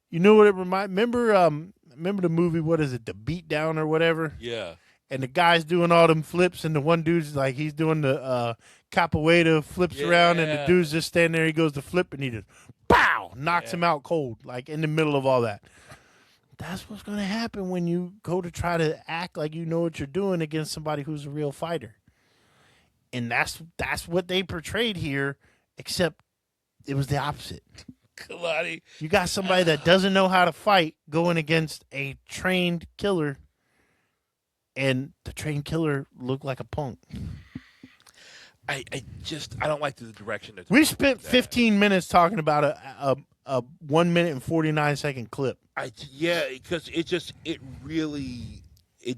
You know what it reminds? Remember the movie, what is it, The Beatdown or whatever? Yeah. And the guy's doing all them flips, and the one dude's like, he's doing the capoeira, flips around, and the dude's just standing there. He goes to flip, and he just, pow, knocks him out cold, like in the middle of all that. That's what's going to happen when you go to try to act like you know what you're doing against somebody who's a real fighter. And that's what they portrayed here, except it was the opposite. Kelani. You got somebody that doesn't know how to fight going against a trained killer, and the trained killer looked like a punk. I don't like the direction that We spent 15 minutes talking about a 1 minute and 49-second clip. Because it really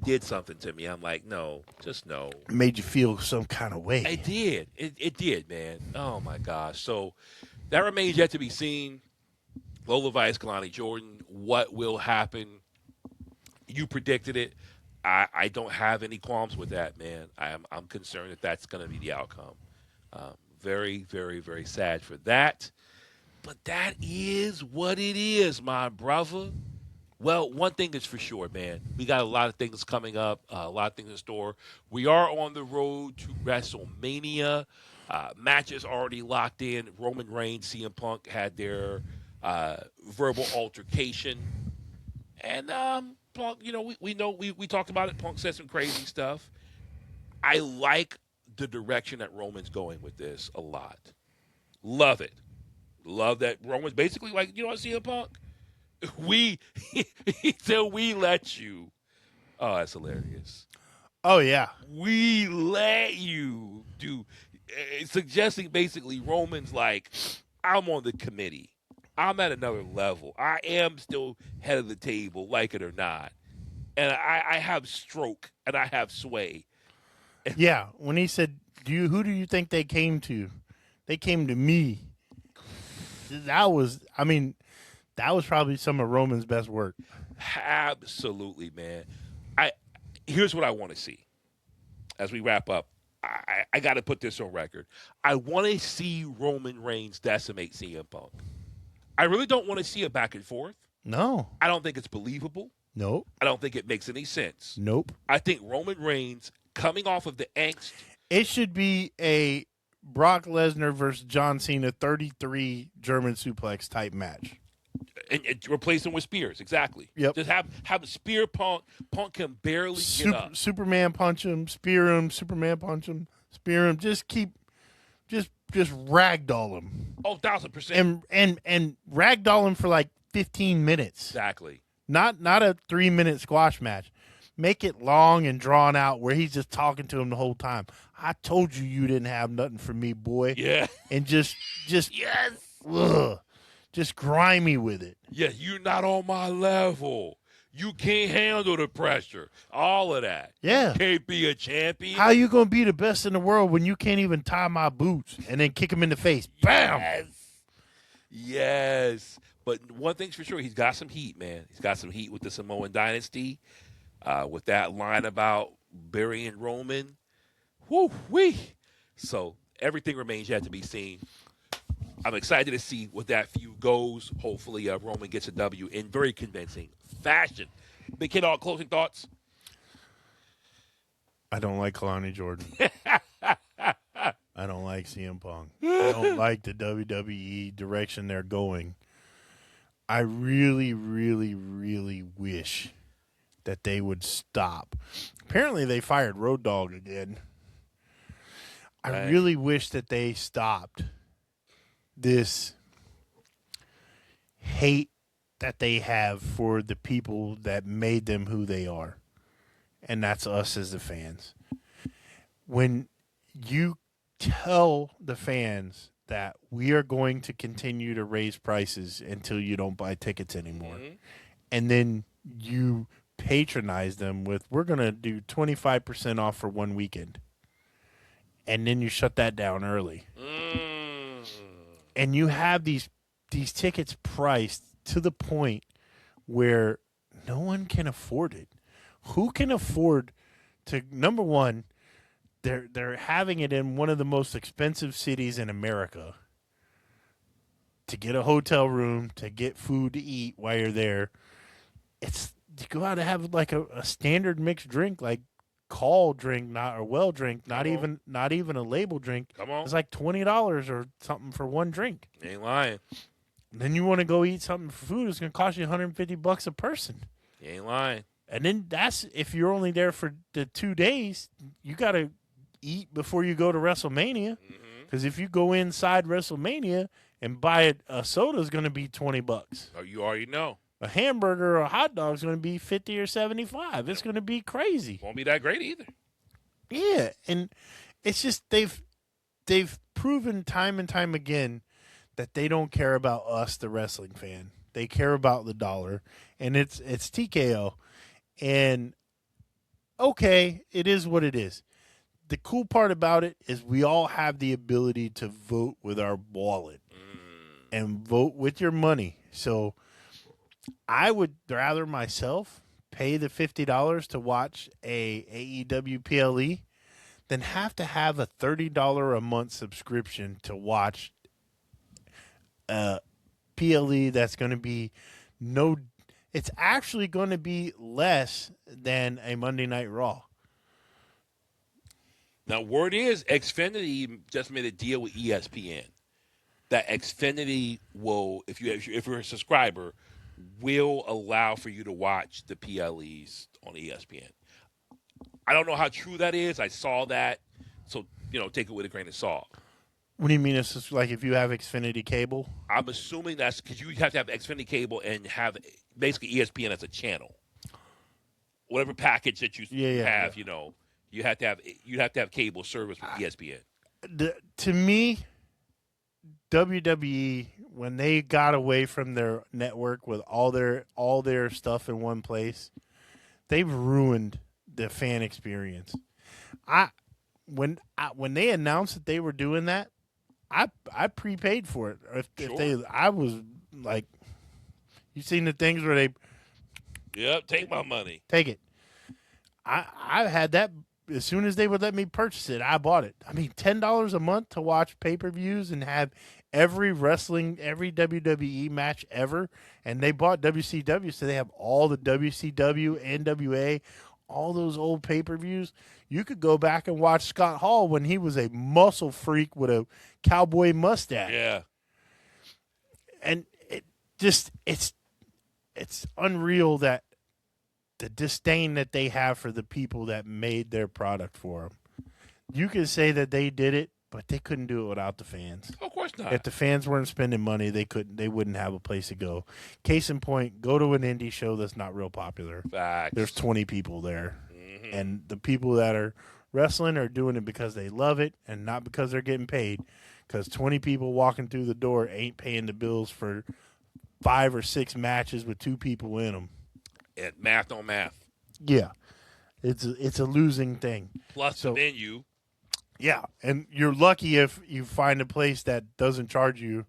did something to me. I'm like, no, just no. It made you feel some kind of way. It did. It did, man. Oh my gosh. So that remains yet to be seen. Lola Vice, Kelani Jordan, what will happen? You predicted it. I don't have any qualms with that, man. I'm concerned that that's going to be the outcome. Very, very, very sad for that. But that is what it is, my brother. Well, one thing is for sure, man. We got a lot of things coming up, a lot of things in store. We are on the road to WrestleMania. Matches already locked in. Roman Reigns, CM Punk had their verbal altercation. And Punk, we talked about it. Punk said some crazy stuff. I like the direction that Roman's going with this a lot. Love it. Love that Roman's basically like, you know what, CM Punk? He said we let you. Oh, that's hilarious. Oh, yeah. We let you do. Suggesting basically Roman's like, I'm on the committee. I'm at another level. I am still head of the table, like it or not. And I have stroke and I have sway. Yeah, when he said, who do you think they came to? They came to me. That was probably some of Roman's best work. Absolutely, man. Here's what I want to see as we wrap up. I got to put this on record. I want to see Roman Reigns decimate CM Punk. I really don't want to see a back and forth. No. I don't think it's believable. Nope. I don't think it makes any sense. Nope. I think Roman Reigns, coming off of the angst. It should be a Brock Lesnar versus John Cena 33 German suplex type match. And replace him with spears, exactly. Yep. Just have a spear Punk. Punk can barely get up. Superman punch him, spear him, Superman punch him, spear him. Just ragdoll him. Oh, 1,000%. And ragdoll him for like 15 minutes. Exactly. Not a 3-minute squash match. Make it long and drawn out where he's just talking to him the whole time. I told you didn't have nothing for me, boy. Yeah. And just yes. Ugh, just grimy with it. Yeah, you're not on my level. You can't handle the pressure. All of that. Yeah. You can't be a champion. How you going to be the best in the world when you can't even tie my boots and then kick him in the face? Bam! Yes. But one thing's for sure, he's got some heat, man. He's got some heat with the Samoan Dynasty. With that line about burying Roman. Woo-wee. So everything remains yet to be seen. I'm excited to see what that feud goes. Hopefully Roman gets a W in very convincing fashion. Big K-Dawg, closing thoughts? I don't like Kelani Jordan. I don't like CM Punk. I don't like the WWE direction they're going. I really, really, really wish that they would stop. Apparently they fired Road Dogg again. I really wish that they stopped this hate that they have for the people that made them who they are. And that's us as the fans. When you tell the fans that we are going to continue to raise prices until you don't buy tickets anymore, and then you patronize them with, we're going to do 25% off for one weekend, and then you shut that down early. And you have these tickets priced to the point where no one can afford it. Who can afford to, number one, they're having it in one of the most expensive cities in America to get a hotel room, to get food to eat while you're there. It's, you go out and have like a standard mixed drink, like call drink, not even a label drink. Come on. It's like $20 or something for one drink. Ain't lying. Then you want to go eat something for food, it's going to cost you $150 a person. You ain't lying. And then that's if you're only there for the 2 days, you got to eat before you go to WrestleMania. Because if you go inside WrestleMania and buy a soda is going to be $20. Oh, you already know. A hamburger or a hot dog is going to be 50 or 75. It's going to be crazy. Won't be that great either. Yeah, and it's just they've proven time and time again that they don't care about us, the wrestling fan. They care about the dollar, and it's TKO. And okay, it is what it is. The cool part about it is we all have the ability to vote with our wallet and vote with your money. So I would rather myself pay the $50 to watch a AEW PLE than have to have a $30 a month subscription to watch a PLE that's going to be it's actually going to be less than a Monday Night Raw. Now, word is Xfinity just made a deal with ESPN that Xfinity will, if you're a subscriber, will allow for you to watch the PLEs on ESPN. I don't know how true that is. I saw that, so take it with a grain of salt. What do you mean? It's just like if you have Xfinity cable? I'm assuming that's because you have to have Xfinity cable and have basically ESPN as a channel. Whatever package that you have, you have to have cable service with ESPN. To me, WWE, when they got away from their network with all their stuff in one place, they've ruined the fan experience. When they announced that they were doing that, I prepaid for it. I was like, you seen the things where they, yep, take my money, take it. I had that as soon as they would let me purchase it. I bought it. I mean, $10 a month to watch pay-per-views and have every WWE match ever. And they bought WCW, so they have all the WCW, NWA, all those old pay-per-views. You could go back and watch Scott Hall when he was a muscle freak with a cowboy mustache. Yeah. And it's unreal that the disdain that they have for the people that made their product for them. You can say that they did it, but they couldn't do it without the fans. Of course not. If the fans weren't spending money, they wouldn't have a place to go. Case in point, go to an indie show that's not real popular. Facts. There's 20 people there. Mm-hmm. And the people that are wrestling are doing it because they love it and not because they're getting paid. Because 20 people walking through the door ain't paying the bills for 5 or 6 matches with 2 people in them. And math on math. Yeah. It's a losing thing. Plus the venue. Yeah, and you're lucky if you find a place that doesn't charge you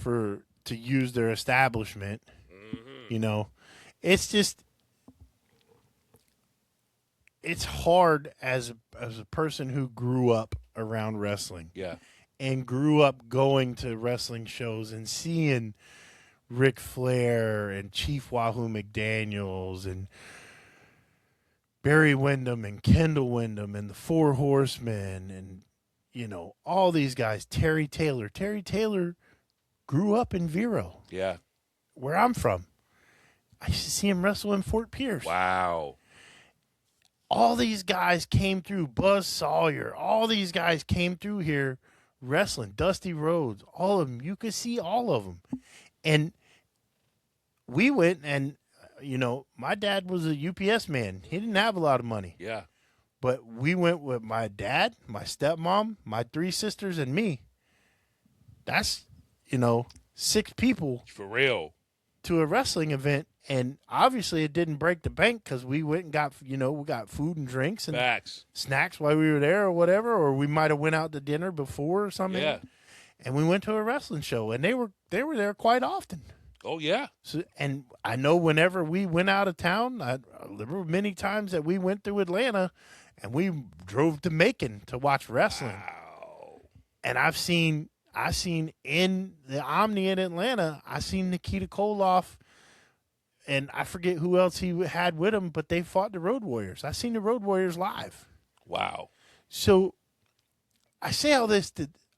to use their establishment. Mm-hmm. It's just it's hard as a person who grew up around wrestling. Yeah. And grew up going to wrestling shows and seeing Ric Flair and Chief Wahoo McDaniels and Barry Windham and Kendall Windham and the Four Horsemen and, all these guys. Terry Taylor. Terry Taylor grew up in Vero. Yeah. Where I'm from. I used to see him wrestle in Fort Pierce. Wow. All these guys came through. Buzz Sawyer. All these guys came through here wrestling. Dusty Rhodes. All of them. You could see all of them. And we went and, my dad was a UPS man. He didn't have a lot of money. Yeah. But we went with my dad, my stepmom, my 3 sisters, and me. That's, 6 people. For real. To a wrestling event. And obviously it didn't break the bank because we went and got, we got food and drinks and snacks while we were there or whatever. Or we might have went out to dinner before or something. Yeah. And we went to a wrestling show. And they were there quite often. Oh, yeah. So, and I know whenever we went out of town, there were many times that we went through Atlanta and we drove to Macon to watch wrestling. Wow. And I seen in the Omni in Atlanta, I seen Nikita Koloff, and I forget who else he had with him, but they fought the Road Warriors. I seen the Road Warriors live. Wow. So I say all this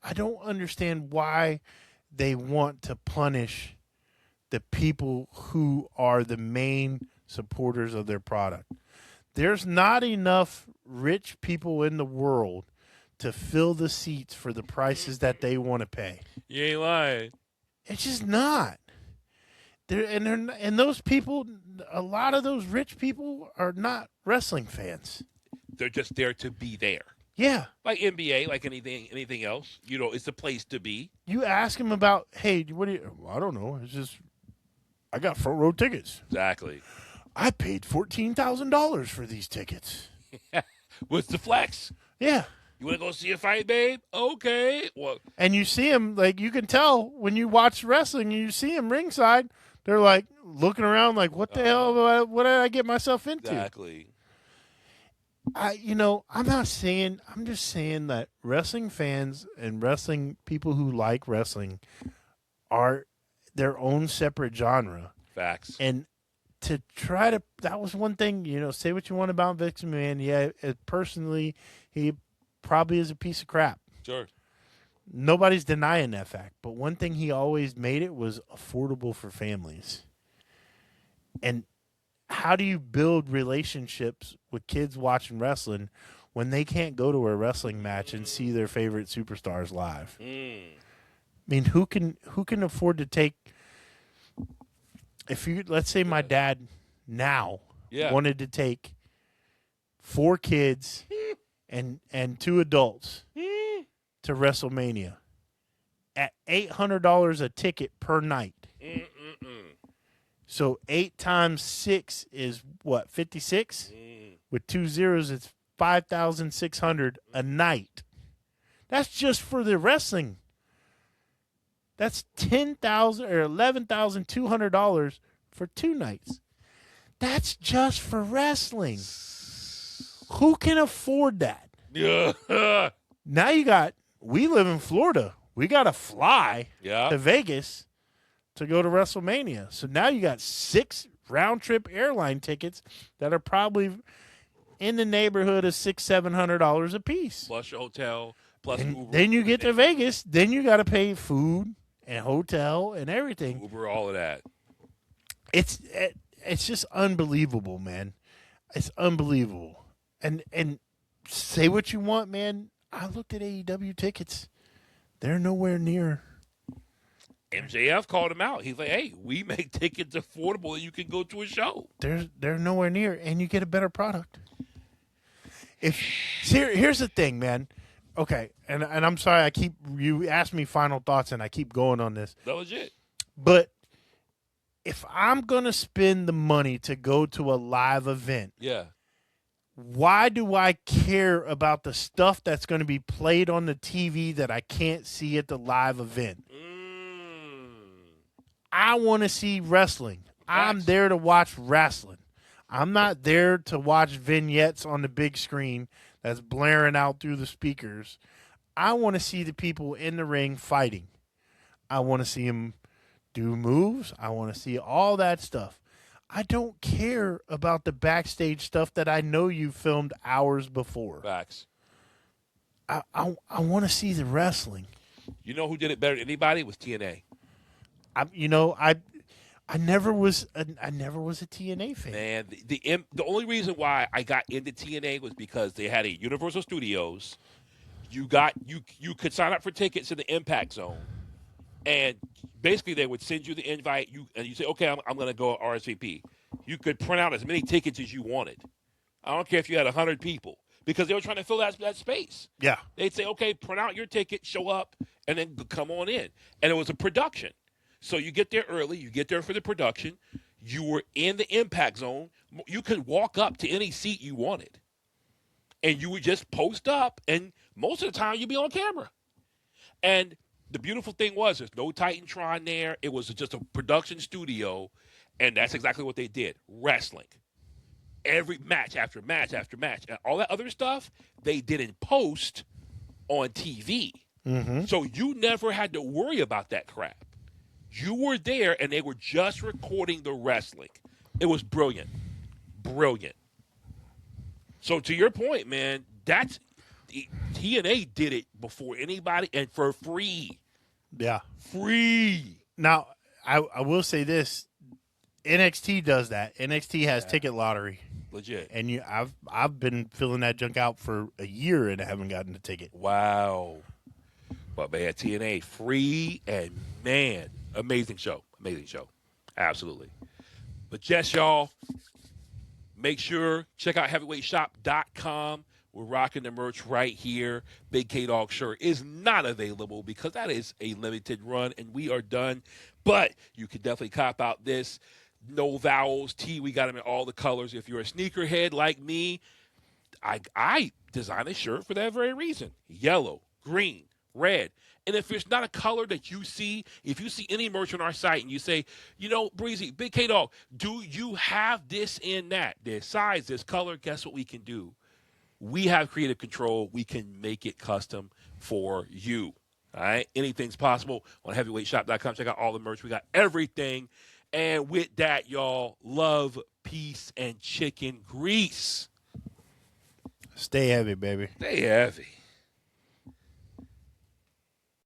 I don't understand why they want to punish the people who are the main supporters of their product. There's not enough rich people in the world to fill the seats for the prices that they want to pay. You ain't lying. It's just not. And those people, a lot of those rich people are not wrestling fans. They're just there to be there. Yeah. Like NBA, like anything else. You know, it's the place to be. You ask them about, hey, what do you, well, I don't know. It's just, I got front row tickets. Exactly. I paid $14,000 for these tickets. What's the flex? Yeah. You want to go see a fight, babe? Okay. Well, And you see them, like, you can tell when you watch wrestling and you see them ringside, they're like looking around like, what the hell, what did I get myself into? exactly. I'm just saying that wrestling fans and wrestling people who like wrestling are their own separate genre. Facts. And to try to, that was one thing, say what you want about Vince McMahon. Yeah, personally, he probably is a piece of crap. Sure. Nobody's denying that fact. But one thing he always made it was affordable for families. And how do you build relationships with kids watching wrestling when they can't go to a wrestling match and see their favorite superstars live? I mean, who can afford to take, let's say my dad now wanted to take 4 kids and 2 adults to WrestleMania at $800 a ticket per night. So 8 times 6 is what, 56? With 2 zeros, it's 5,600 a night. That's just for the wrestling. That's $10,000 or $11,200 for 2 nights. That's just for wrestling. Who can afford that? Yeah. Now we live in Florida. We got to fly Yeah. to Vegas to go to WrestleMania. So now you got 6 round-trip airline tickets that are probably in the neighborhood of $600-$700 a piece. Plus your hotel, plus And Uber. then you get to Vegas, then you got to pay food and hotel and everything. Uber, all of that. It's just unbelievable, man. It's unbelievable. And say what you want, man. I looked at AEW tickets. They're nowhere near. MJF called him out. He's like, hey, we make tickets affordable and you can go to a show. They're nowhere near, and you get a better product. Here's the thing, man. Okay, and I'm sorry, you asked me final thoughts, and I keep going on this. That was it. But if I'm gonna spend the money to go to a live event, Yeah. why do I care about the stuff that's going to be played on the TV that I can't see at the live event? I want to see wrestling. I'm there to watch wrestling. I'm not there to watch vignettes on the big screen that's blaring out through the speakers. I want to see the people in the ring fighting. I want to see them do moves. I want to see all that stuff. I don't care about the backstage stuff that I know you filmed hours before. Facts. I want to see the wrestling. You know who did it better than anybody? It was TNA. I never was a TNA fan. Man, the only reason why I got into TNA was because they had a Universal Studios. You could sign up for tickets in the Impact Zone, and basically they would send you the invite. And you say, okay, I'm going to go RSVP. You could print out as many tickets as you wanted. I don't care if you had 100 people because they were trying to fill that space. Yeah, They'd say, okay, print out your ticket, show up, and then come on in. And it was a production. So you get there early. You get there for the production. You were in the Impact Zone. You could walk up to any seat you wanted. And you would just post up, and most of the time you'd be on camera. And the beautiful thing was there's no Titantron there. It was just a production studio, and that's exactly what they did, wrestling. Every match after match after match. And all that other stuff they did in post on TV. Mm-hmm. So you never had to worry about that crap. You were there, and they were just recording the wrestling. It was brilliant. Brilliant. So to your point, man, TNA did it before anybody and for free. Yeah. Free. Now, I will say this. NXT does that. NXT has ticket lottery. Legit. And I've been filling that junk out for a year and I haven't gotten a ticket. Wow. But man, TNA free and man, amazing show. Amazing show. Absolutely. But yes, y'all, make sure check out heavyweightshop.com. We're rocking the merch right here. Big K-Dawg shirt is not available because that is a limited run and we are done. But you can definitely cop out this No Vowels tee. We got them in all the colors. If you're a sneakerhead like me, I designed a shirt for that very reason. Yellow, green, red. And if it's not a color that you see, if you see any merch on our site and you say, Breezy, Big K-Dawg, do you have this in that? This size, this color, guess what we can do? We have creative control. We can make it custom for you. All right? Anything's possible on heavyweightshop.com. Check out all the merch. We got everything. And with that, y'all, love, peace, and chicken grease. Stay heavy, baby. Stay heavy.